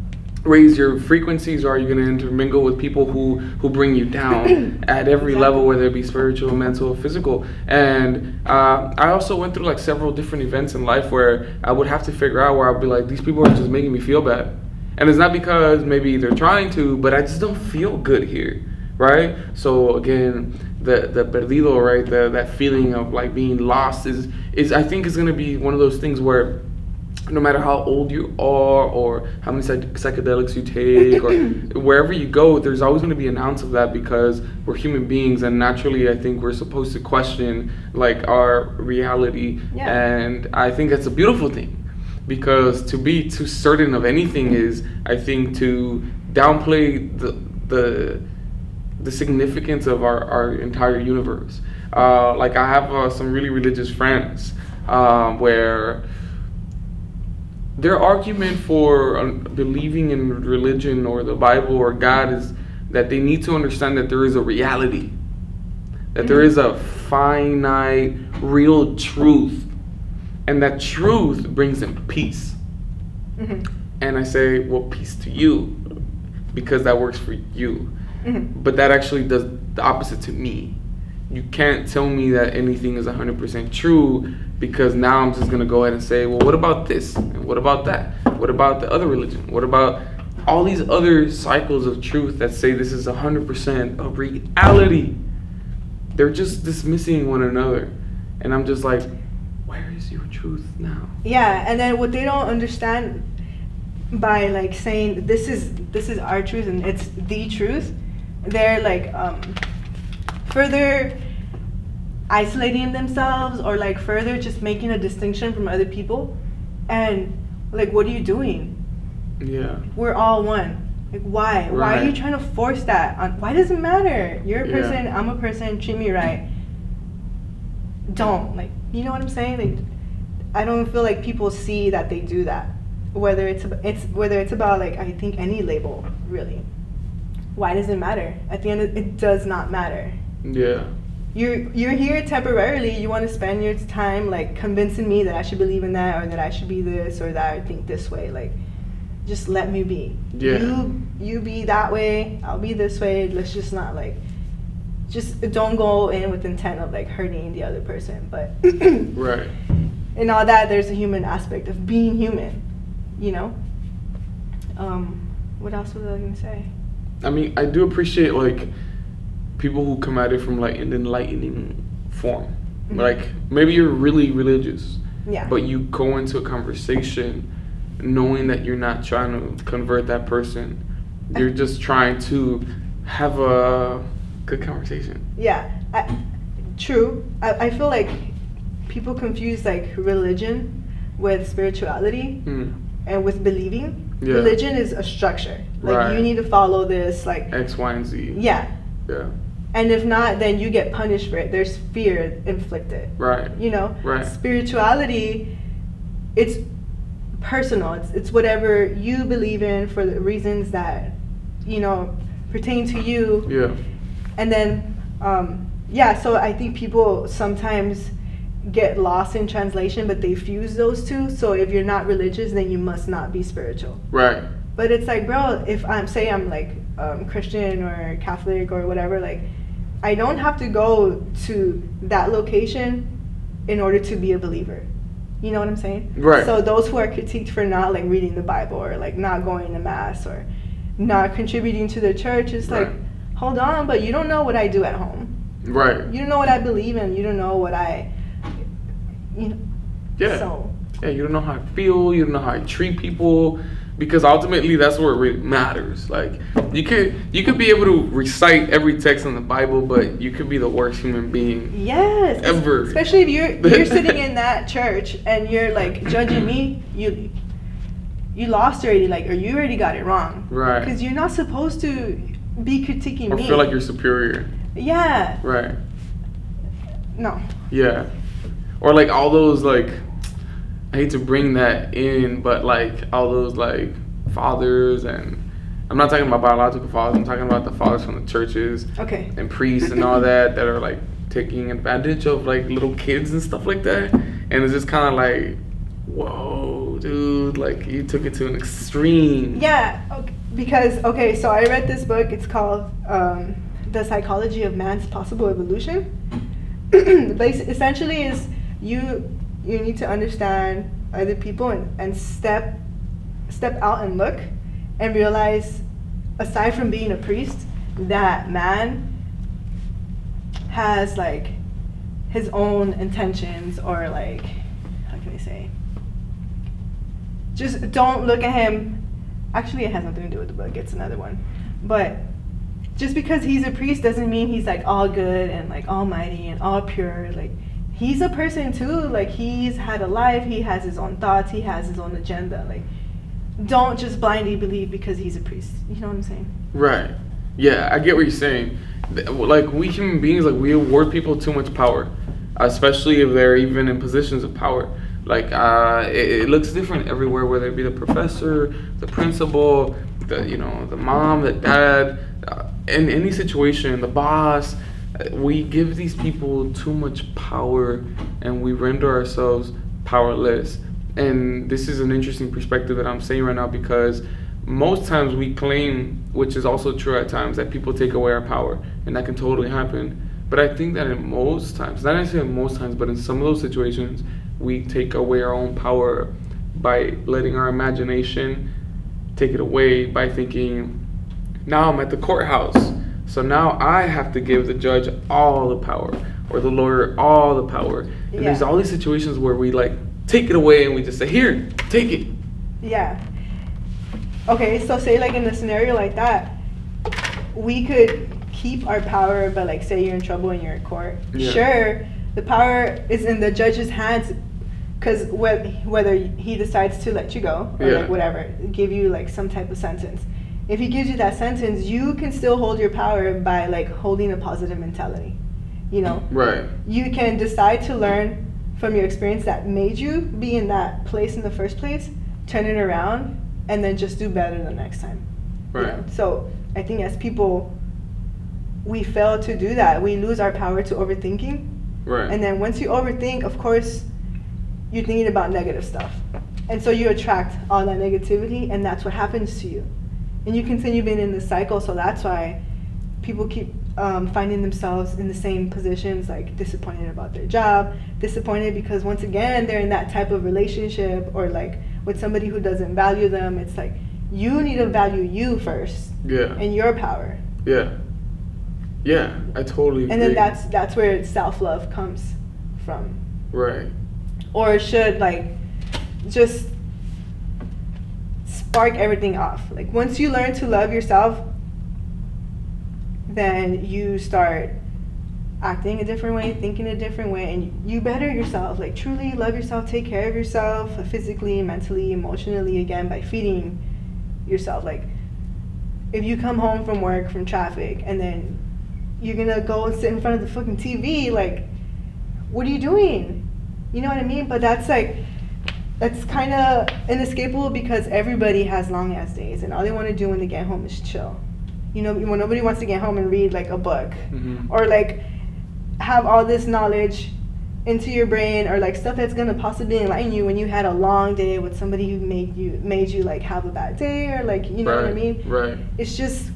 raise your frequencies, or are you going to intermingle with people who bring you down at every level, whether it be spiritual, mental, physical? And I also went through like several different events in life where I would have to figure out where I'd be like, these people are just making me feel bad. And it's not because maybe they're trying to, but I just don't feel good here, right? So again, the perdido, right, that feeling of like being lost is I think is going to be one of those things where no matter how old you are or how many psychedelics you take or wherever you go, there's always going to be an ounce of that, because we're human beings, and naturally I think we're supposed to question like our reality. Yeah. And I think that's a beautiful thing, because to be too certain of anything is, I think, to downplay the significance of our entire universe. Like, I have some really religious friends where their argument for believing in religion or the Bible or God is that they need to understand that there is a reality, that there is a finite, real truth, and that truth brings them peace. And I say, well, peace to you, because that works for you. But that actually does the opposite to me. You can't tell me that anything is 100% true, because now I'm just going to go ahead and say, well, what about this? And what about that? What about the other religion? What about all these other cycles of truth that say this is 100% of reality? They're just dismissing one another. And I'm just like, where is your truth now? Yeah, and then what they don't understand by like saying this is our truth and it's the truth, they're like further isolating themselves, or like further just making a distinction from other people. And like, what are you doing? Yeah, we're all one. Like, why? Right. Why are you trying to force that on? Why does it matter? You're a person, I'm a person, treat me right. Don't, like, you know what I'm saying? Like, I don't feel like people see that they do that. Whether it's about like, I think any label, really. Why does it matter? At the end it does not matter. Yeah. You're here temporarily. You want to spend your time like convincing me that I should believe in that, or that I should be this, or that I think this way. Like, just let me be. Yeah. You be that way, I'll be this way. Let's just not like, just don't go in with intent of like hurting the other person. But right. And all that, there's a human aspect of being human, you know. What else was I gonna say? I mean, I do appreciate like people who come at it from like an enlightening form. Mm-hmm. Like, maybe you're really religious, but you go into a conversation knowing that you're not trying to convert that person. You're just trying to have a good conversation. Yeah, true. I feel like people confuse like religion with spirituality and with believing. Yeah. Religion is a structure. Like, you need to follow this like X, Y, and Z. Yeah. Yeah. And if not, then you get punished for it. There's fear inflicted. Right. You know? Right. Spirituality, it's personal. It's whatever you believe in for the reasons that, you know, pertain to you. Yeah. And then, so I think people sometimes get lost in translation, but they fuse those two. So if you're not religious, then you must not be spiritual. Right. But it's like, bro, if I'm like Christian or Catholic or whatever, like I don't have to go to that location in order to be a believer. You know what I'm saying? Right. So those who are critiqued for not like reading the Bible or like not going to mass or not contributing to the church, it's like, hold on, but you don't know what I do at home. Right. You don't know what I believe in. You don't know what Yeah. So. Yeah, you don't know how I feel. You don't know how I treat people. Because ultimately, that's what really matters. Like, you could be able to recite every text in the Bible, but you could be the worst human being. Yes. Ever. Especially if you're sitting in that church and you're like judging me, you lost already, like, or you already got it wrong. Right. Because you're not supposed to be critiquing me. Or feel like you're superior. Yeah. Right. No. Yeah. Or like all those like, I hate to bring that in, but like all those like fathers, and I'm not talking about biological fathers, I'm talking about the fathers from the churches and priests and all that are like taking advantage of like little kids and stuff like that. And it's just kind of like, whoa, dude, like you took it to an extreme. Yeah, because, so I read this book, it's called The Psychology of Man's Possible Evolution. Essentially is you need to understand other people and step out and look and realize, aside from being a priest, that man has like his own intentions, or like, how can I say, just don't look at him. Actually, it has nothing to do with the book, it's another one. But just because he's a priest doesn't mean he's like all good and like almighty and all pure. Like, he's a person too. Like, he's had a life, he has his own thoughts, he has his own agenda. Like, don't just blindly believe because he's a priest. You know what I'm saying? Right. Yeah, I get what you're saying. Like, we human beings, like, we award people too much power, especially if they're even in positions of power. Like, it looks different everywhere, whether it be the professor, the principal, the mom, the dad, in any situation, the boss. We give these people too much power and we render ourselves powerless. And this is an interesting perspective that I'm saying right now, because most times we claim, which is also true at times, that people take away our power, and that can totally happen. But I think that in most times, not necessarily most times, but in some of those situations, we take away our own power by letting our imagination take it away, by thinking, now I'm at the courthouse, so now I have to give the judge all the power, or the lawyer all the power. And there's all these situations where we like take it away and we just say, here, take it. Yeah. Okay, so say like in a scenario like that, we could keep our power, but like say you're in trouble and you're in court. Yeah. Sure, the power is in the judge's hands, because whether he decides to let you go or like whatever, give you like some type of sentence. If he gives you that sentence, you can still hold your power by like holding a positive mentality, Right. You can decide to learn from your experience that made you be in that place in the first place, turn it around, and then just do better the next time. Right. So I think as people, we fail to do that. We lose our power to overthinking. Right. And then once you overthink, of course, you're thinking about negative stuff. And so you attract all that negativity, and that's what happens to you. And you continue being in this cycle, so that's why people keep finding themselves in the same positions, like disappointed about their job, disappointed because once again they're in that type of relationship, or like with somebody who doesn't value them. It's like, you need to value you first. Yeah. And your power. Yeah. Yeah, I totally agree. And then that's where self-love comes from. Right. Or it should like just spark everything off. Like, once you learn to love yourself, then you start acting a different way, thinking a different way, and you better yourself. Like, truly love yourself, take care of yourself physically, mentally, emotionally, again, by feeding yourself. Like, if you come home from work, from traffic, and then you're gonna go and sit in front of the fucking TV, like, what are you doing? You know what I mean? But that's kind of inescapable, because everybody has long ass days, and all they want to do when they get home is chill. When nobody wants to get home and read like a book, or like have all this knowledge into your brain, or like stuff that's gonna possibly enlighten you when you had a long day with somebody who made you like have a bad day, or like, you know what I mean? Right. It's just,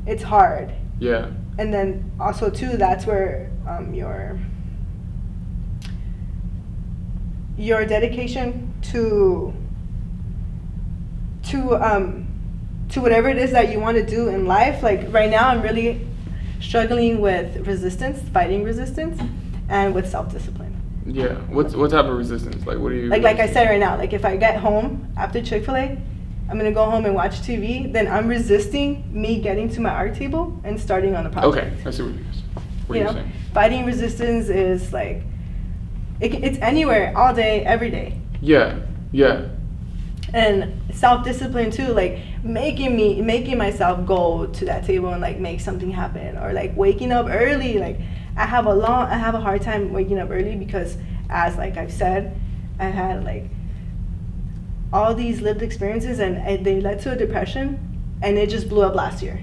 it's hard. Yeah. And then also too, that's where your dedication to whatever it is that you want to do in life. Like right now, I'm really struggling with fighting resistance, and with self-discipline. Yeah. What type of resistance? Like, what do you like I said right now, like if I get home after Chick-fil-A, I'm gonna go home and watch TV, then I'm resisting me getting to my art table and starting on a project. Okay, I see what you're saying. Fighting resistance is like, it's anywhere, all day, every day. Yeah. And self-discipline too, like making myself go to that table and like make something happen, or like waking up early. Like I have a hard time waking up early because, as like I've said, I had like all these lived experiences, and they led to a depression, and it just blew up last year,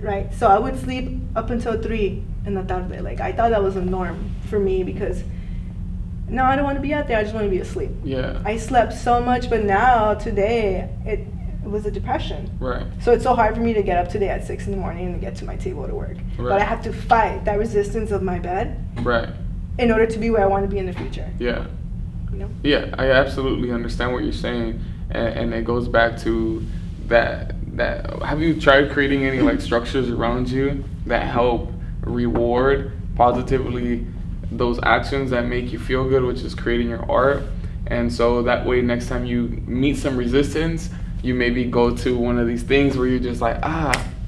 right? So I would sleep up until 3 in the tarde. Like I thought that was a norm for me, because no, I don't want to be out there, I just want to be asleep. Yeah. I slept so much, but now today it was a depression. Right. So it's so hard for me to get up today at 6 in the morning and get to my table to work. Right. But I have to fight that resistance of my bed. Right. In order to be where I want to be in the future. Yeah. You know? Yeah, I absolutely understand what you're saying, and it goes back to that. Have you tried creating any like structures around you that help reward positively those actions that make you feel good, which is creating your art? And so that way, next time you meet some resistance, you maybe go to one of these things where you're just like,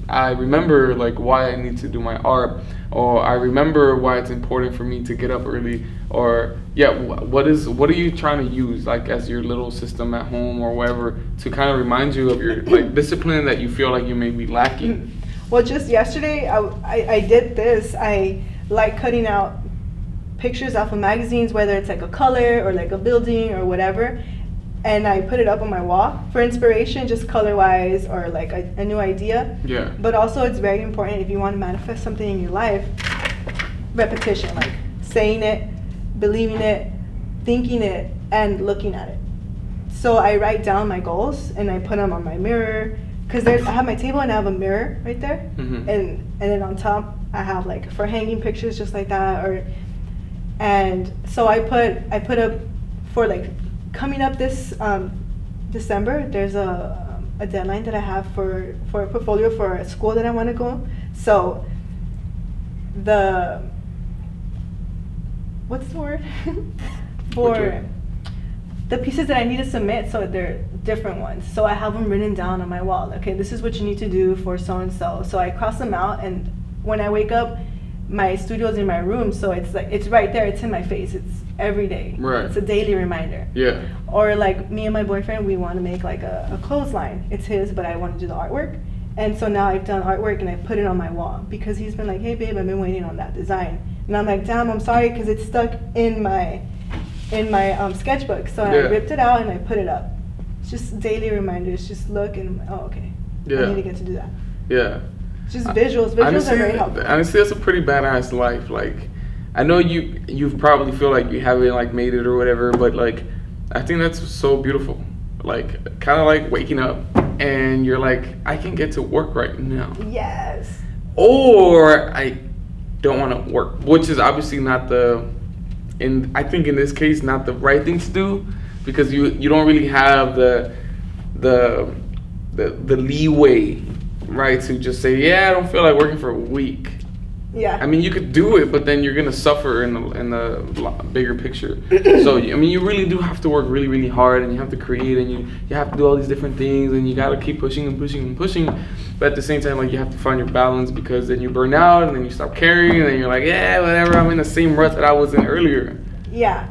I remember like why I need to do my art, or I remember why it's important for me to get up early, or what are you trying to use like as your little system at home or wherever to kind of remind you of your like discipline that you feel like you may be lacking? Well, just yesterday I did this. I like cutting out pictures off of magazines, whether it's like a color or like a building or whatever, and I put it up on my wall for inspiration, just color wise, or like a new idea. Yeah. But also it's very important, if you want to manifest something in your life, repetition, like saying it, believing it, thinking it, and looking at it. So I write down my goals and I put them on my mirror, because I have my table and I have a mirror right there. Mm-hmm. And then on top I have like for hanging pictures just like that, and so I put up for like coming up this December, there's a deadline that I have for a portfolio for a school that I want to go. So what's the word? For the pieces that I need to submit, so they're different ones. So I have them written down on my wall. Okay, this is what you need to do for so and so. So I cross them out, and when I wake up, my studio's in my room, so it's like it's right there, it's in my face, it's every day. Right. It's a daily reminder. Yeah. Or like me and my boyfriend, we want to make like a clothesline. It's his, but I want to do the artwork. And so now I've done artwork and I put it on my wall, because he's been like, hey babe, I've been waiting on that design. And I'm like, damn, I'm sorry, because it's stuck in my sketchbook. So I ripped it out and I put it up. It's just daily reminders, just look and okay, I need to get to do that. Yeah. Just visuals. Visuals honestly, are very helpful. Honestly, that's a pretty badass life. Like, I know you probably feel like you haven't like made it or whatever, but like, I think that's so beautiful. Like, kind of like waking up and you're like, I can get to work right now. Yes. Or I don't want to work, which is obviously not I think in this case, not the right thing to do, because you don't really have the leeway, right, to just say, yeah, I don't feel like working for a week. Yeah. I mean, you could do it, but then you're gonna suffer in the bigger picture. So I mean, you really do have to work really, really hard, and you have to create, and you have to do all these different things, and you gotta keep pushing and pushing and pushing. But at the same time, like, you have to find your balance, because then you burn out, and then you stop caring, and then you're like, yeah, whatever. I'm in the same rut that I was in earlier. Yeah,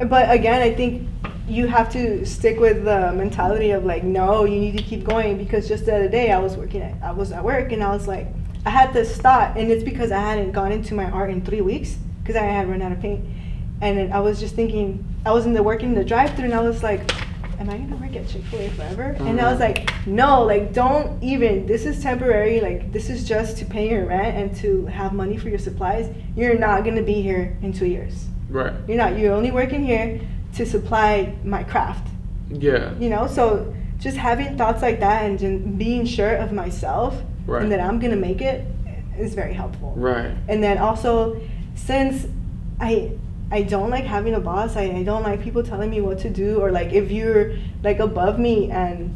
but again, I think you have to stick with the mentality of like, no, you need to keep going, because just the other day I was at work, and I was like, I had this thought, and it's because I hadn't gone into my art in 3 weeks, because I had run out of paint. And then I was just thinking, I was working in the drive-thru, and I was like, am I gonna work at Chick-fil-A forever? Mm-hmm. And I was like, no, like, don't even, this is temporary, like, this is just to pay your rent and to have money for your supplies. You're not gonna be here in 2 years. Right. You're only working here to supply my craft. Yeah. So just having thoughts like that and just being sure of myself Right. and that I'm gonna make it is very helpful. Right. And then also, since I don't like having a boss, I don't like people telling me what to do, or like if you're like above me and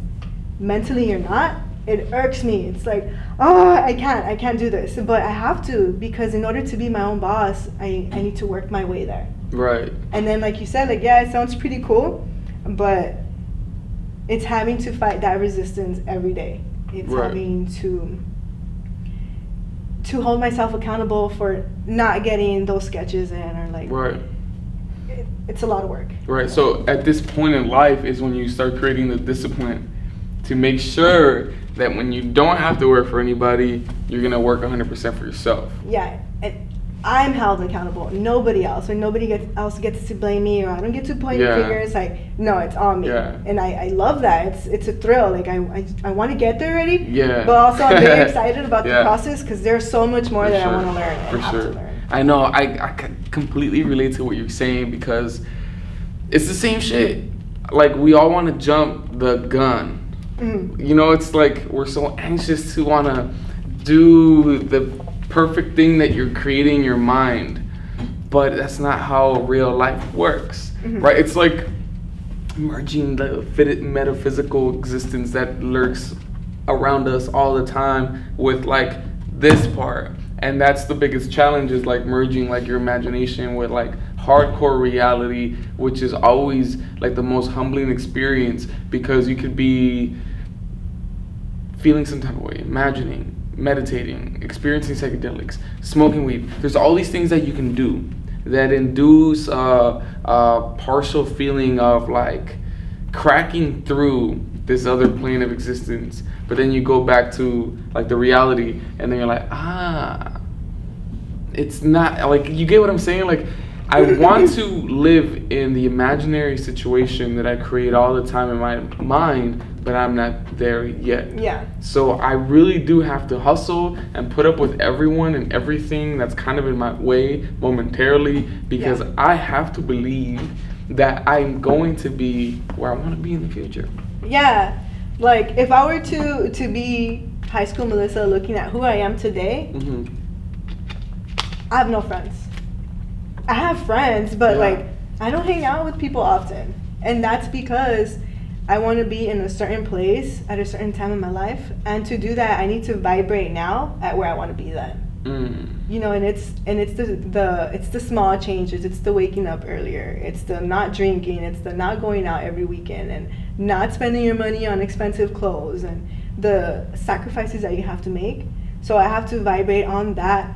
mentally you're not, it irks me. It's like, oh, I can't do this, but I have to, because in order to be my own boss, I need to work my way there. Right. And then, like you said, like, yeah, it sounds pretty cool, but it's having to fight that resistance every day. It's Right. having to hold myself accountable for not getting those sketches in, or like, Right. It's a lot of work. Right. So at this point in life is when you start creating the discipline to make sure that when you don't have to work for anybody, you're gonna work 100% for yourself. Yeah, and I'm held accountable. Nobody else, or nobody else gets to blame me, or I don't get to point fingers. Like, no, it's on me. Yeah. And I love that. It's a thrill. Like I want to get there already. Yeah. But also I'm very excited about Yeah. the process, because there's so much more For that sure. I want to learn and For have sure. to learn. I know. I completely relate to what you're saying, because it's the same shit. Like, we all want to jump the gun. Mm-hmm. It's like we're so anxious to want to do the perfect thing that you're creating in your mind, but that's not how real life works. Mm-hmm. Right? It's like merging the metaphysical existence that lurks around us all the time with like this part. And that's the biggest challenge, is like merging like your imagination with like hardcore reality, which is always like the most humbling experience, because you could be feeling some type of way, imagining, meditating, experiencing psychedelics, smoking weed. There's all these things that you can do that induce a partial feeling of like cracking through this other plane of existence. But then you go back to like the reality, and then you're like, it's not like, you get what I'm saying? Like, I want to live in the imaginary situation that I create all the time in my mind, but I'm not there yet. Yeah. So I really do have to hustle and put up with everyone and everything that's kind of in my way momentarily, because I have to believe that I'm going to be where I want to be in the future. Yeah. Like, if I were to be high school Melissa looking at who I am today, Mm-hmm. I have no friends. I have friends, but Yeah. like, I don't hang out with people often. And that's because I want to be in a certain place at a certain time in my life. And to do that, I need to vibrate now at where I want to be then. And it's the small changes. It's the waking up earlier. It's the not drinking. It's the not going out every weekend, and not spending your money on expensive clothes, and the sacrifices that you have to make. So I have to vibrate on that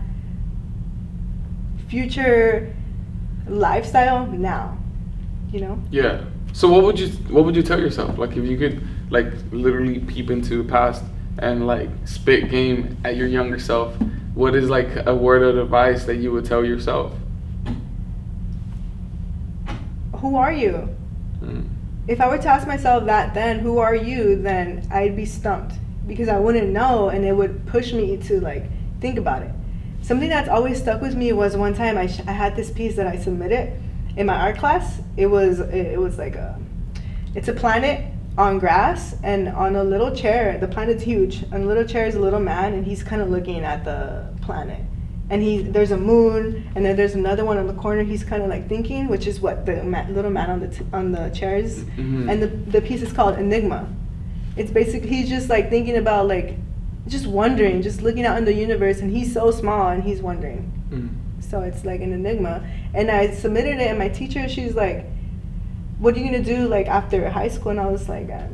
future lifestyle now. Yeah. So what would you tell yourself? Like, if you could like literally peep into the past and like spit game at your younger self, what is like a word of advice that you would tell yourself? Who are you? If I were to ask myself that then, who are you, then I'd be stumped, because I wouldn't know, and it would push me to like think about it. Something that's always stuck with me was one time I had this piece that I submitted in my art class. It was like it's a planet on grass, and on a little chair, the planet's huge, on a little chair is a little man, and he's kind of looking at the planet. And there's a moon, and then there's another one on the corner. He's kind of like thinking, which is what the little man on the chair is. Mm-hmm. And the piece is called Enigma. It's basically, he's just like thinking about like, just wondering, just looking out in the universe, and he's so small and he's wondering. So it's like an enigma. And I submitted it, and my teacher, she's like, what are you gonna do like after high school? And I was like, I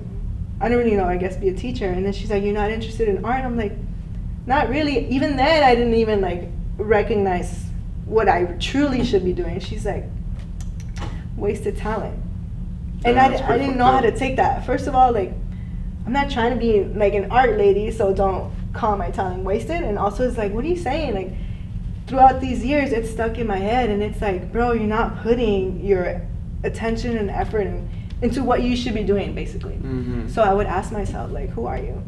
don't really know, I guess be a teacher. And then she's like, you're not interested in art? I'm like, not really. Even then, I didn't even like recognize what I truly should be doing. She's like, wasted talent. And I didn't know how to take that. First of all, like, I'm not trying to be like an art lady, so don't call my talent wasted. And also, it's like, what are you saying? Like, throughout these years, it's stuck in my head, and it's like, bro, you're not putting your attention and effort into what you should be doing, basically. Mm-hmm. So I would ask myself, like, who are you?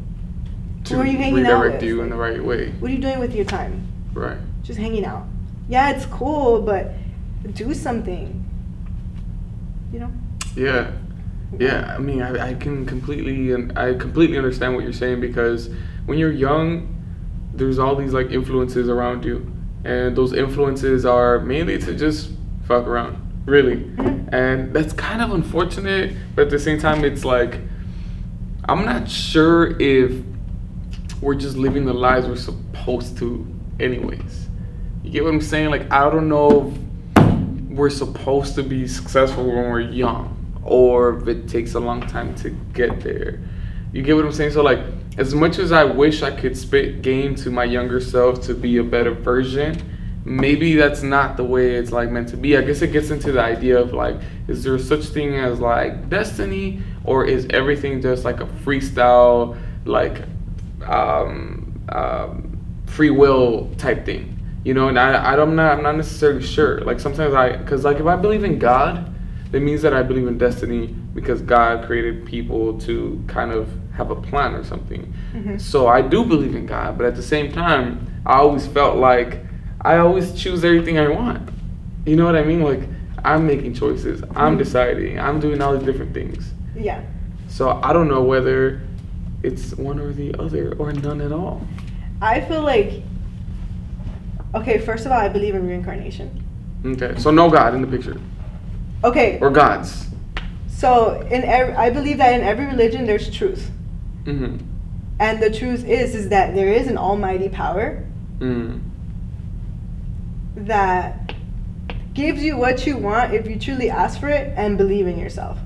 To who are you hanging out with? redirect you in the right way. What are you doing with your time? Right. Just hanging out. Yeah, it's cool, but do something. You know? Yeah. Yeah, I mean, I completely understand what you're saying, because when you're young, there's all these like influences around you, and those influences are mainly to just fuck around, really, and that's kind of unfortunate. But at the same time, it's like I'm not sure if we're just living the lives we're supposed to, anyways. You get what I'm saying? Like, I don't know if we're supposed to be successful when we're young, or if it takes a long time to get there. You get what I'm saying? So like, as much as I wish I could spit game to my younger self to be a better version, maybe that's not the way it's like meant to be. I guess it gets into the idea of like, is there such thing as like destiny, or is everything just like a freestyle, like free will type thing? You know, and I'm not necessarily sure. Like sometimes because like if I believe in God, it means that I believe in destiny, because God created people to kind of have a plan or something. Mm-hmm. So I do believe in God, but at the same time, I always felt like I always choose everything I want. You know what I mean? Like, I'm making choices, I'm deciding, I'm doing all these different things. Yeah. So I don't know whether it's one or the other, or none at all. I feel like, okay, first of all, I believe in reincarnation. Okay, so no God in the picture. Okay. Or gods. So I believe that in every religion there's truth. Mm-hmm. And the truth is that there is an almighty power that gives you what you want if you truly ask for it and believe in yourself.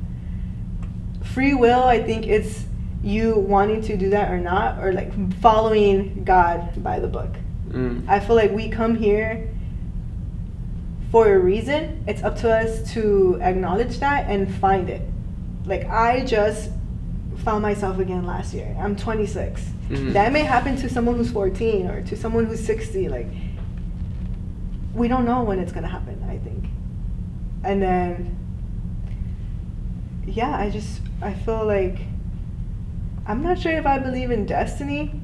Free will, I think it's you wanting to do that or not, or like following God by the book. I feel like we come here for a reason. It's up to us to acknowledge that and find it. Like, I just found myself again last year. I'm 26. That may happen to someone who's 14 or to someone who's 60. Like, we don't know when it's gonna happen, I think. And then, yeah, I feel like, I'm not sure if I believe in destiny,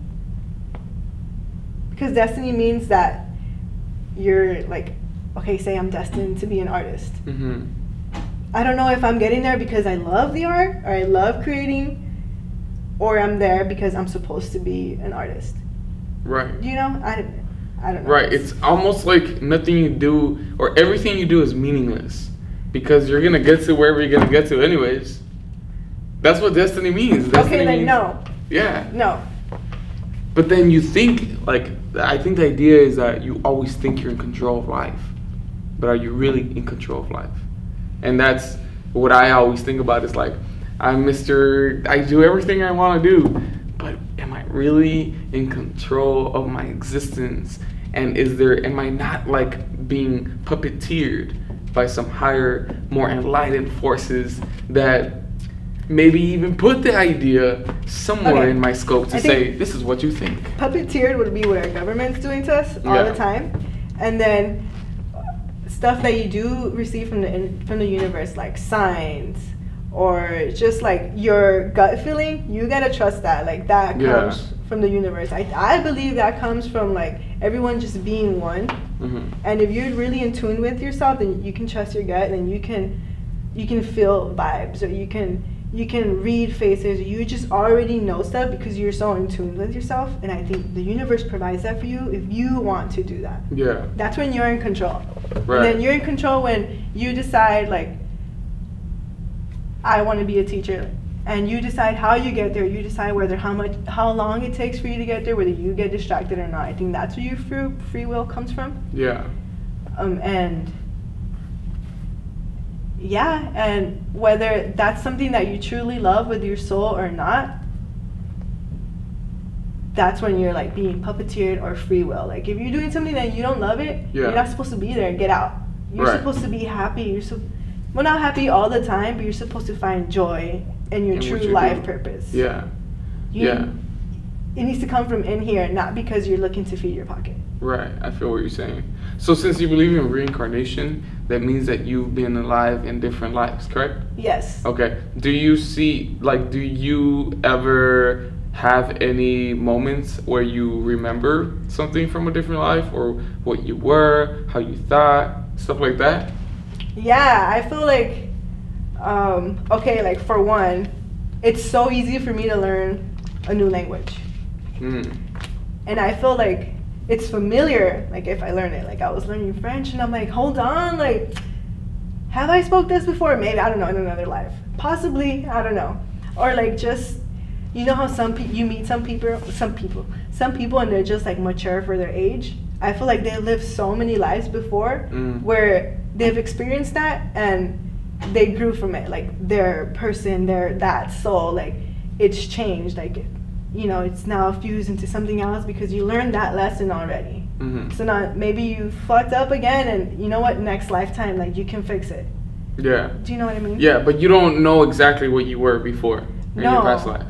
because destiny means that you're like, okay, say I'm destined to be an artist. Mm-hmm. I don't know if I'm getting there because I love the art, or I love creating, or I'm there because I'm supposed to be an artist. Right. You know? I don't know. Right. It's almost like nothing you do, or everything you do, is meaningless, because you're going to get to wherever you're going to get to anyways. That's what destiny means. Destiny okay, then means, no. Yeah. No. But then you think, like, I think the idea is that you always think you're in control of life. But are you really in control of life? And that's what I always think about, is like, I do everything I want to do, but am I really in control of my existence? And am I not like being puppeteered by some higher, more enlightened forces that maybe even put the idea somewhere in my scope to say, this is what you think? Puppeteered would be what our government's doing to us all the time. And then stuff that you do receive from the universe, like signs, or just like your gut feeling, you gotta trust that. Like, that comes from the universe. I believe that comes from like everyone just being one. Mm-hmm. And if you're really in tune with yourself, then you can trust your gut, and you can feel vibes, or you can read faces. You just already know stuff because you're so in tune with yourself. And I think the universe provides that for you if you want to do that. Yeah. That's when you're in control. Right. And then you're in control when you decide, like, I want to be a teacher. And you decide how you get there. You decide how long it takes for you to get there, whether you get distracted or not. I think that's where your free will comes from. Yeah. And yeah, and whether that's something that you truly love with your soul or not, that's when you're like being puppeteered or free will. Like, if you're doing something that you don't love it, you're not supposed to be there. Get out. You're supposed to be happy. Well, not happy all the time, but you're supposed to find joy in your true life purpose. Yeah. It needs to come from in here, not because you're looking to feed your pocket. Right. I feel what you're saying. So since you believe in reincarnation, that means that you've been alive in different lives, correct? Yes. Okay. Do you ever have any moments where you remember something from a different life, or what you were, how you thought? stuff like that? Yeah, I feel like, okay, like for one, it's so easy for me to learn a new language. And I feel like it's familiar, like if I learn it. Like I was learning French and I'm like, hold on, like, have I spoke this before? Maybe, I don't know, in another life. Possibly, I don't know. Or like just, you know how you meet some people and they're just like mature for their age. I feel like they lived so many lives before where they've experienced that and they grew from it. Like their person, that soul, like it's changed. Like, you know, it's now fused into something else because you learned that lesson already. So now maybe you fucked up again and you know what, next lifetime, like you can fix it. Yeah. Do you know what I mean? Yeah, but you don't know exactly what you were before in your past life.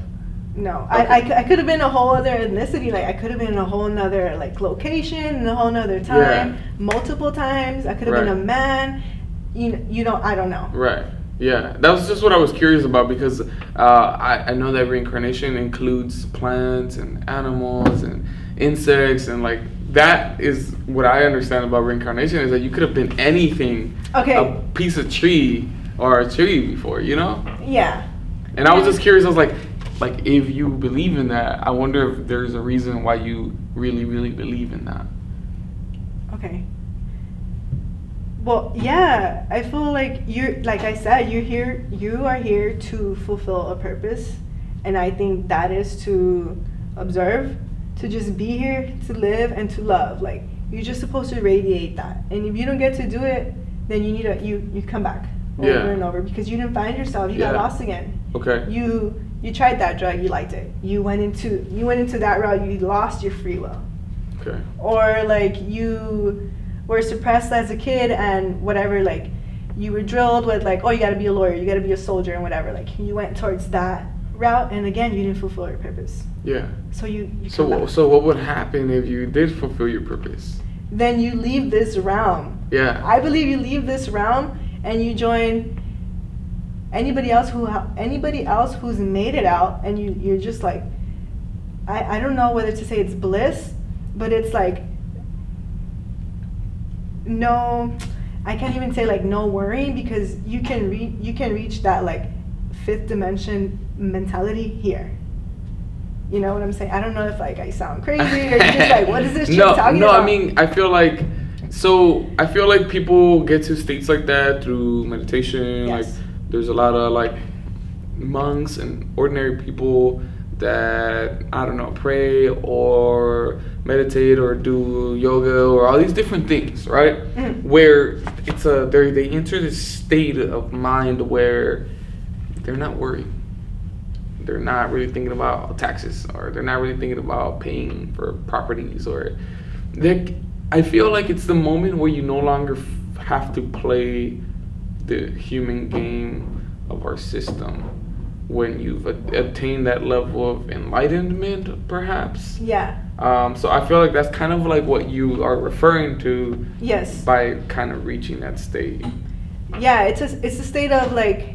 No, Okay. I could have been a whole other ethnicity. Like I could have been in a whole nother like location and a whole nother time, multiple times. I could have been a man. You know, I don't know. Right. Yeah, that was just what I was curious about because I know that reincarnation includes plants and animals and insects and like that is what I understand about reincarnation is that you could have been anything. Okay. A piece of tree or a tree before, you know? Yeah. And I was just curious. I was like if you believe in that, I wonder if there's a reason why you really, really believe in that. Okay. Well, yeah, I feel like like I said, you are here to fulfill a purpose. And I think that is to observe, to just be here, to live and to love. Like you're just supposed to radiate that. And if you don't get to do it, then you need you come back over and over because you didn't find yourself. You got lost again. Okay. You tried that drug, you liked it. You went into that route, you lost your free will. Okay. Or like you were suppressed as a kid and whatever, like you were drilled with like, oh, you gotta be a lawyer, you gotta be a soldier and whatever. Like you went towards that route and again you didn't fulfill your purpose. Yeah. So you So what would happen if you did fulfill your purpose? Then you leave this realm. Yeah. I believe you leave this realm and you join anybody else who's made it out and you're just like I don't know whether to say it's bliss, but it's like no, I can't even say like no worrying because you can reach that like fifth dimension mentality here. You know what I'm saying? I don't know if like I sound crazy or you're just like, what is this chick talking about? No, I mean, I feel like people get to states like that through meditation. Yes. Like there's a lot of like monks and ordinary people that, I don't know, pray or meditate or do yoga or all these different things, right? Where they enter this state of mind where they're not worried. They're not really thinking about taxes or they're not really thinking about paying for properties or I feel like it's the moment where you no longer have to play the human game of our system when you've attained that level of enlightenment, perhaps. Yeah. So I feel like that's kind of like what you are referring to. Yes. By kind of reaching that state. Yeah, it's a state of like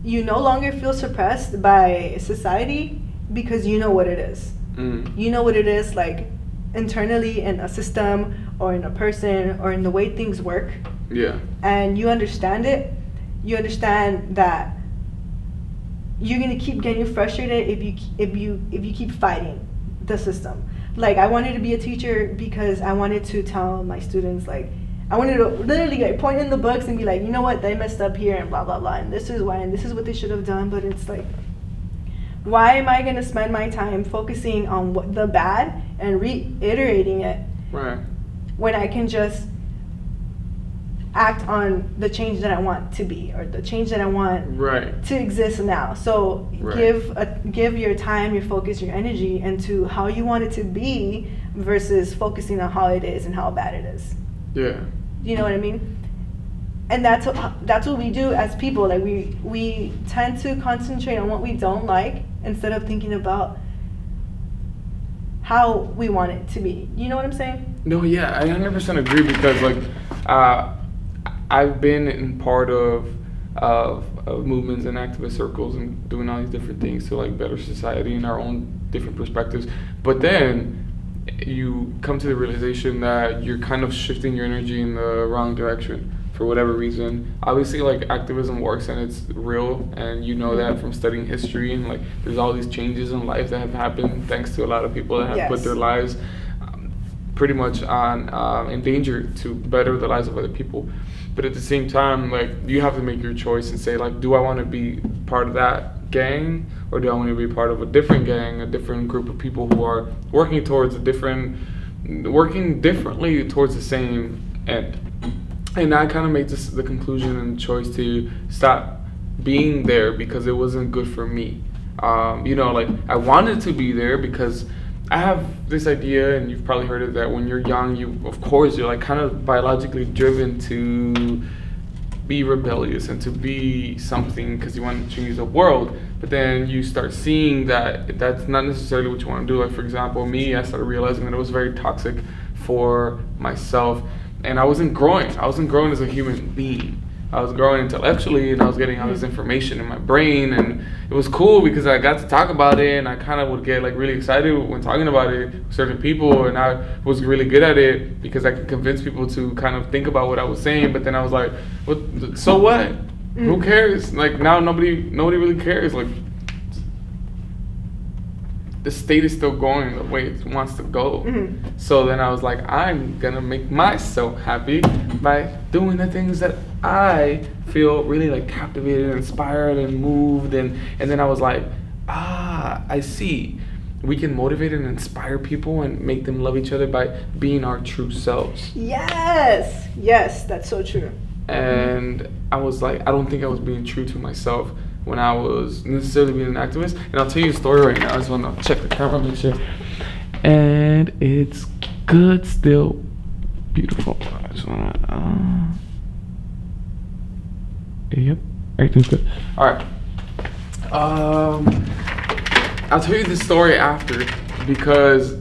you no longer feel suppressed by society because you know what it is. You know what it is like internally in a system or in a person or in the way things work. Yeah. And you understand it. You understand that you're gonna keep getting frustrated if you keep fighting the system. Like I wanted to be a teacher because I wanted to tell my students like I wanted to literally like point in the books and be like, you know what, they messed up here and blah blah blah and this is why and this is what they should have done. But it's like, why am I gonna spend my time focusing on what the bad and reiterating it? Right. When I can just act on the change that I want to be or the change that I want to exist now. So give your time, your focus, your energy into how you want it to be versus focusing on how it is and how bad it is. Yeah. You know what I mean? And that's what we do as people. Like we tend to concentrate on what we don't like instead of thinking about how we want it to be. You know what I'm saying? No, yeah, I 100% agree because like I've been in part of movements and activist circles and doing all these different things to like better society and our own different perspectives. But then you come to the realization that you're kind of shifting your energy in the wrong direction for whatever reason. Obviously, like, activism works and it's real, and you know that from studying history, and like there's all these changes in life that have happened thanks to a lot of people that have put their lives pretty much on in danger to better the lives of other people. But at the same time, like, you have to make your choice and say, like, do I want to be part of that gang, or do I want to be part of a different gang, a different group of people who are working differently towards the same end? And I kind of made the conclusion and choice to stop being there because it wasn't good for me. Like, I wanted to be there because I have this idea, and you've probably heard it, that when you're young, you're like kind of biologically driven to be rebellious and to be something because you want to change the world. But then you start seeing that that's not necessarily what you want to do. Like, for example, me, I started realizing that it was very toxic for myself, and I wasn't growing as a human being. I was growing intellectually, and I was getting all this information in my brain, and it was cool because I got to talk about it, and I kind of would get like really excited when talking about it with certain people, and I was really good at it because I could convince people to kind of think about what I was saying. But then I was like, so what? Who cares? Like, now nobody really cares. Like, the state is still going the way it wants to go. So then I was like, I'm gonna make myself happy by doing the things that I feel really like captivated, inspired, and moved. And then I was like, I see. We can motivate and inspire people and make them love each other by being our true selves. Yes, that's so true. And I was like, I don't think I was being true to myself when I was necessarily being an activist. And I'll tell you a story right now. I just want to check the camera, make sure. And it's good, still beautiful. I just want to, yep, everything's good. All right. I'll tell you this story after, because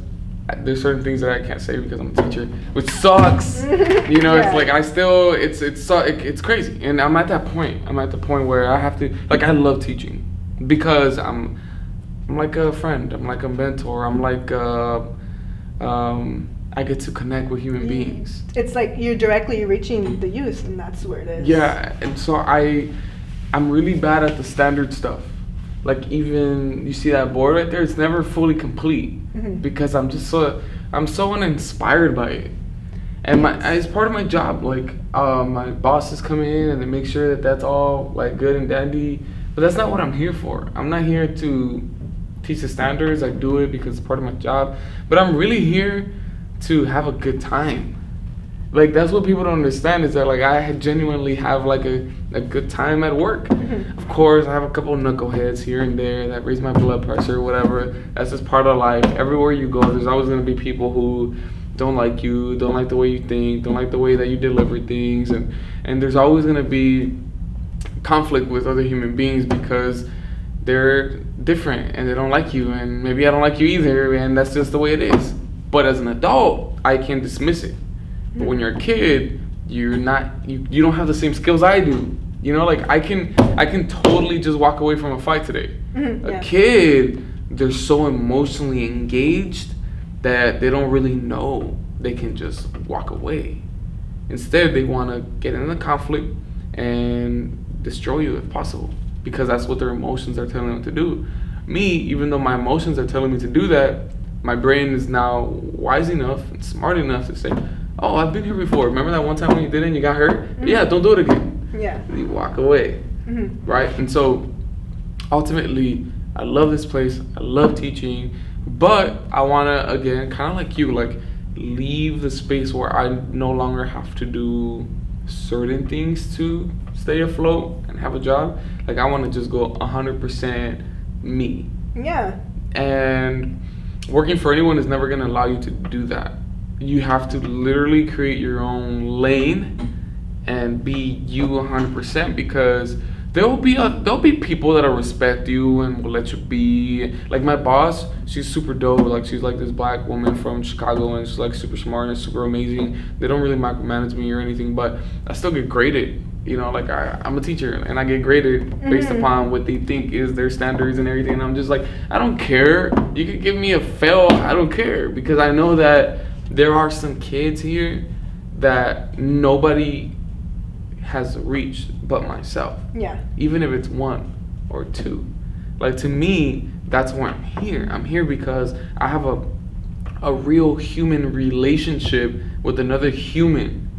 there's certain things that I can't say because I'm a teacher, which sucks. It's like it's crazy, and I'm at that point. I'm at the point where I have to, like, I love teaching because I'm like a friend. I'm like a mentor. I'm like I get to connect with human beings. It's like you're directly reaching the youth, and that's where it is. Yeah, and so I'm really bad at the standard stuff. Like, even you see that board right there, it's never fully complete because I'm so uninspired by it. And it's part of my job. Like, my bosses come in and they make sure that that's all like good and dandy, but that's not what I'm here for. I'm not here to teach the standards. I do it because it's part of my job, but I'm really here to have a good time. Like, that's what people don't understand, is that, like, I genuinely have like a good time at work. Of course, I have a couple of knuckleheads here and there that raise my blood pressure or whatever. That's just part of life. Everywhere you go, there's always going to be people who don't like you, don't like the way you think, don't like the way that you deliver things, and there's always going to be conflict with other human beings because they're different and they don't like you, and maybe I don't like you either, and that's just the way it is. But as an adult, I can dismiss it. But when you're a kid, you don't have the same skills I do. Like, I can totally just walk away from a fight today. A kid, they're so emotionally engaged that they don't really know they can just walk away. Instead, they want to get in a conflict and destroy you if possible, because that's what their emotions are telling them to do. Me, even though my emotions are telling me to do that, my brain is now wise enough and smart enough to say, oh, I've been here before. Remember that one time when you did it and you got hurt? Yeah, don't do it again. Yeah. And you walk away, right? And so, ultimately, I love this place. I love teaching. But I want to, again, kind of like you, like, leave the space where I no longer have to do certain things to stay afloat and have a job. Like, I want to just go 100% me. Yeah. And working for anyone is never going to allow you to do that. You have to literally create your own lane and be you 100%, because there'll be people that'll respect you and will let you be. Like, my boss, she's super dope. Like, she's like this black woman from Chicago, and she's like super smart and super amazing. They don't really micromanage me or anything, but I still get graded. you know, like I'm a teacher and I get graded based upon what they think is their standards and everything. And I'm just like, I don't care. You could give me a fail. I don't care, because I know that there are some kids here that nobody has reached but myself. Yeah. Even if it's 1 or 2. Like, to me, that's why I'm here. I'm here because I have a real human relationship with another human.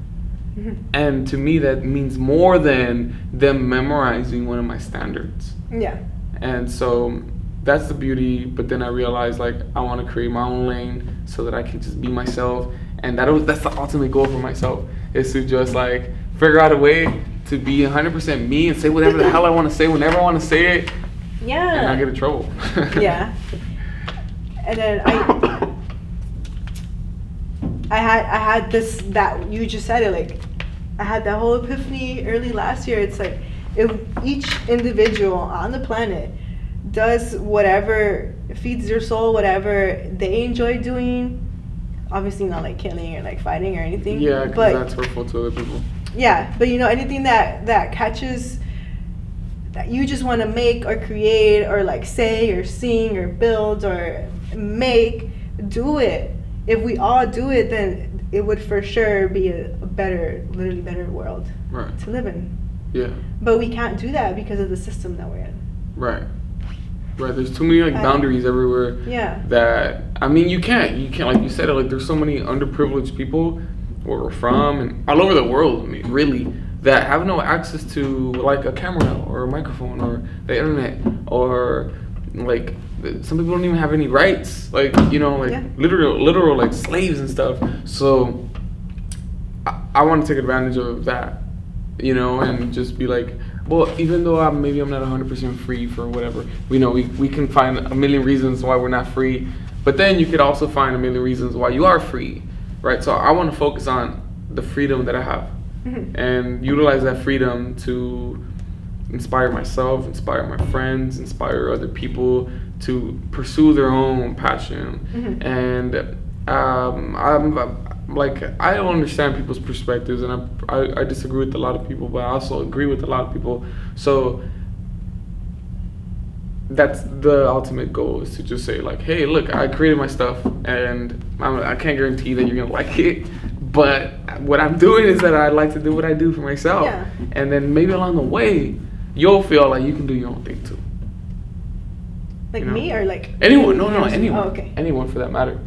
And to me, that means more than them memorizing one of my standards. Yeah. And so that's the beauty. But then I realized, like, I want to create my own lane so that I can just be myself. And that's the ultimate goal for myself, is to just, like, figure out a way to be 100% me and say whatever the hell I want to say whenever I want to say it. Yeah. And not get in trouble. Yeah. And then I had this, that you just said it, like, I had that whole epiphany early last year. It's like, if each individual on the planet does whatever feeds their soul, whatever they enjoy doing, obviously not like killing or like fighting or anything. Yeah, because that's hurtful to other people. Yeah, but you know, anything that catches, that you just want to make or create or like say or sing or build or make, do it. If we all do it, then it would for sure be a better, literally better world to live in. Yeah. But we can't do that because of the system that we're in. Right. There's too many like boundaries everywhere. Yeah. That, I mean, you can't like you said, like, there's so many underprivileged people where we're from and all over the world, I mean, really, that have no access to like a camera or a microphone or the internet, or like some people don't even have any rights, like, you know, like literal like slaves and stuff. So I want to take advantage of that, you know, and just be like, well, even though I'm not 100% free for whatever, we know we can find a million reasons why we're not free, but then you could also find a million reasons why you are free, right? So I want to focus on the freedom that I have and utilize that freedom to inspire myself, inspire my friends, inspire other people to pursue their own passion. And I'm like, I don't understand people's perspectives, and I disagree with a lot of people, but I also agree with a lot of people. So that's the ultimate goal, is to just say like, hey, look, I created my stuff, and I can't guarantee that you're gonna like it, but what I'm doing is that I like to do what I do for myself. Yeah. And then maybe along the way, you'll feel like you can do your own thing too. Like, you know? Me or like anyone? No, anyone. Oh, okay. Anyone for that matter.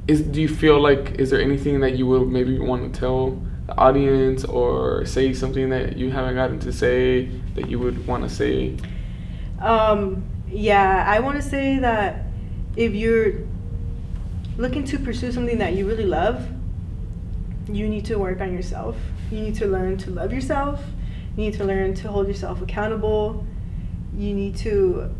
Do you feel like, is there anything that you would maybe want to tell the audience, or say something that you haven't gotten to say that you would want to say? Yeah, I want to say that if you're looking to pursue something that you really love, you need to work on yourself. You need to learn to love yourself. You need to learn to hold yourself accountable. You need to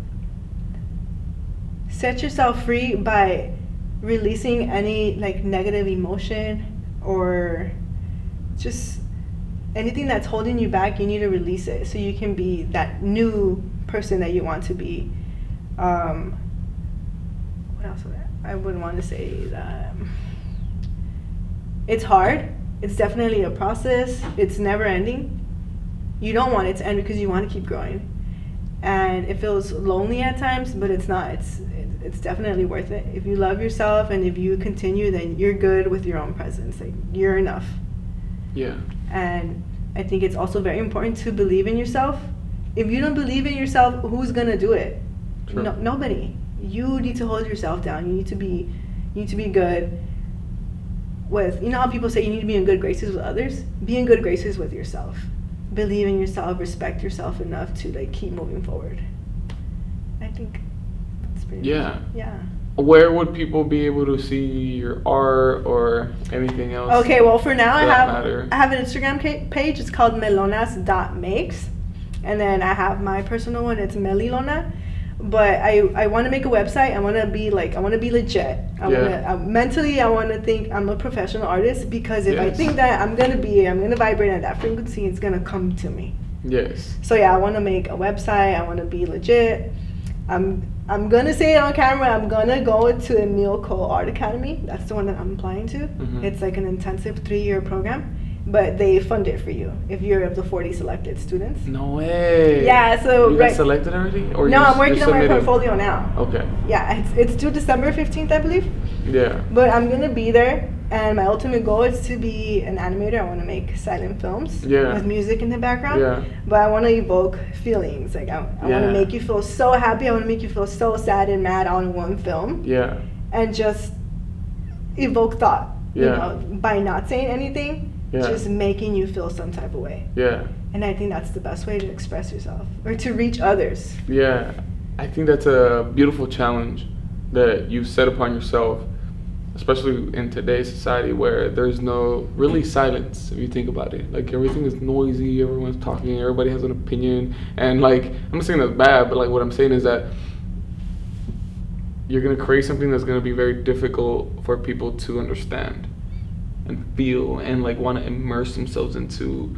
set yourself free by releasing any like negative emotion or just anything that's holding you back. You need to release it so you can be that new person that you want to be. What else I would want to say? That it's hard. It's definitely a process. It's never ending. You don't want it to end because you want to keep growing, and it feels lonely at times, but it's not. It's definitely worth it. If you love yourself and if you continue, then you're good with your own presence. Like, you're enough. Yeah. And I think it's also very important to believe in yourself. If you don't believe in yourself, who's gonna do it? Sure. No, nobody. You need to hold yourself down. You need to be good with, you know how people say you need to be in good graces with others? Be in good graces with yourself. Believe in yourself, respect yourself enough to like keep moving forward. I think that's pretty much it. Yeah. Where would people be able to see your art or anything else? Okay, well, for now I have an Instagram page. It's called melonas.makes, and then I have my personal one. It's melilona. But I want to make a website. I want to be legit. Mentally, I want to think I'm a professional artist, because if I think that I'm going to vibrate at that frequency, it's going to come to me. Yes. So yeah, I want to make a website. I want to be legit. I'm going to say it on camera. I'm going to go to Emile Cole Art Academy. That's the one that I'm applying to. It's like an intensive 3-year program. but they fund it for you if you're of the 40 selected students. No way. Yeah, so you got selected already? Or no, I'm working on my portfolio now. Okay. Yeah, it's due December 15th, I believe. Yeah. But I'm gonna be there, and my ultimate goal is to be an animator. I want to make silent films with music in the background. Yeah. But I want to evoke feelings. Like I want to make you feel so happy. I want to make you feel so sad and mad all in one film. Yeah. And just evoke thought. You know, by not saying anything, just making you feel some type of way. Yeah. And I think that's the best way to express yourself or to reach others. Yeah. I think that's a beautiful challenge that you set upon yourself, especially in today's society where there's no really silence, if you think about it. Like, everything is noisy, everyone's talking, everybody has an opinion. And, like, I'm not saying that's bad, but, like, what I'm saying is that you're going to create something that's going to be very difficult for people to understand and feel and, like, want to immerse themselves into.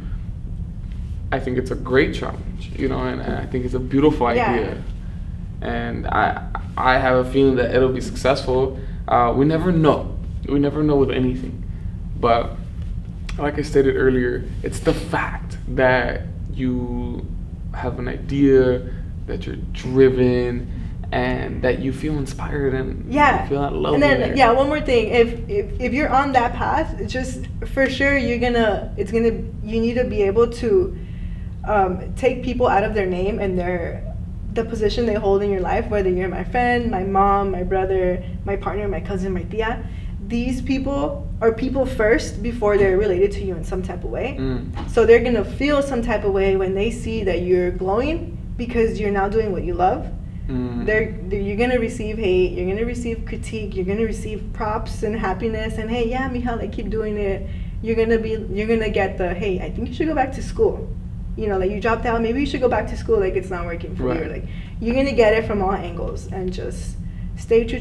I think it's a great challenge, you know, and I think it's a beautiful idea. And I have a feeling that it'll be successful. We never know. We never know with anything. But like I stated earlier, it's the fact that you have an idea, that you're driven, and that you feel inspired and you feel that love. And then one more thing. If you're on that path, it's just for sure you need to be able to take people out of their name and the position they hold in your life, whether you're my friend, my mom, my brother, my partner, my cousin, my tia. These people are people first before they're related to you in some type of way. So they're going to feel some type of way when they see that you're glowing because you're now doing what you love. You're going to receive hate, you're going to receive critique, you're going to receive props and happiness and, hey, yeah, Mijal, I keep doing it. You're going to get the, hey, I think you should go back to school. You know, like, you dropped out, maybe you should go back to school, like, it's not working for you. Like, you're going to get it from all angles, and just stay true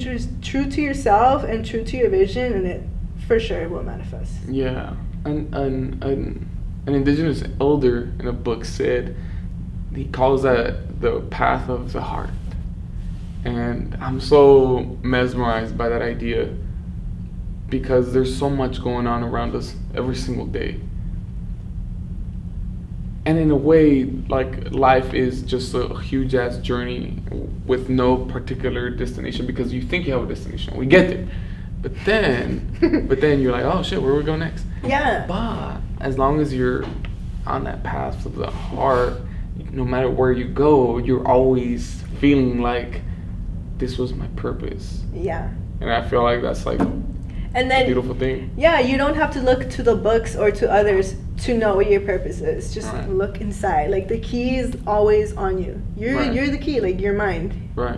to yourself and true to your vision, and it for sure will manifest. Yeah. An indigenous elder in a book said, he calls that the path of the heart. And I'm so mesmerized by that idea because there's so much going on around us every single day. And in a way, like, life is just a huge ass journey with no particular destination, because you think you have a destination. We get there. But then you're like, oh shit, where are we going next? Yeah. But as long as you're on that path of the heart, no matter where you go, you're always feeling like this was my purpose. Yeah. And I feel like that's like a beautiful thing. Yeah, you don't have to look to the books or to others to know what your purpose is. Just look inside. Like, the key is always on you. You're the key, like your mind,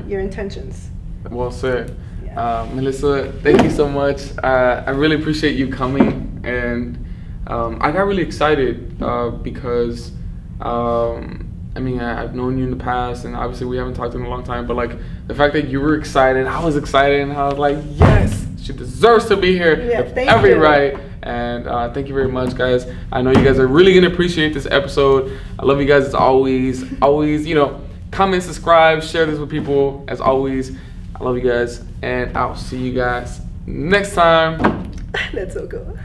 your intentions. Well said. Yeah. Melissa, thank you so much. I really appreciate you coming, and I got really excited because I mean, I've known you in the past, and obviously we haven't talked in a long time, but, like, the fact that you were excited, I was excited, and I was like, yes, she deserves to be here with every right. And thank you very much, guys. I know you guys are really going to appreciate this episode. I love you guys as always. Always, you know, comment, subscribe, share this with people as always. I love you guys, and I'll see you guys next time. That's so cool.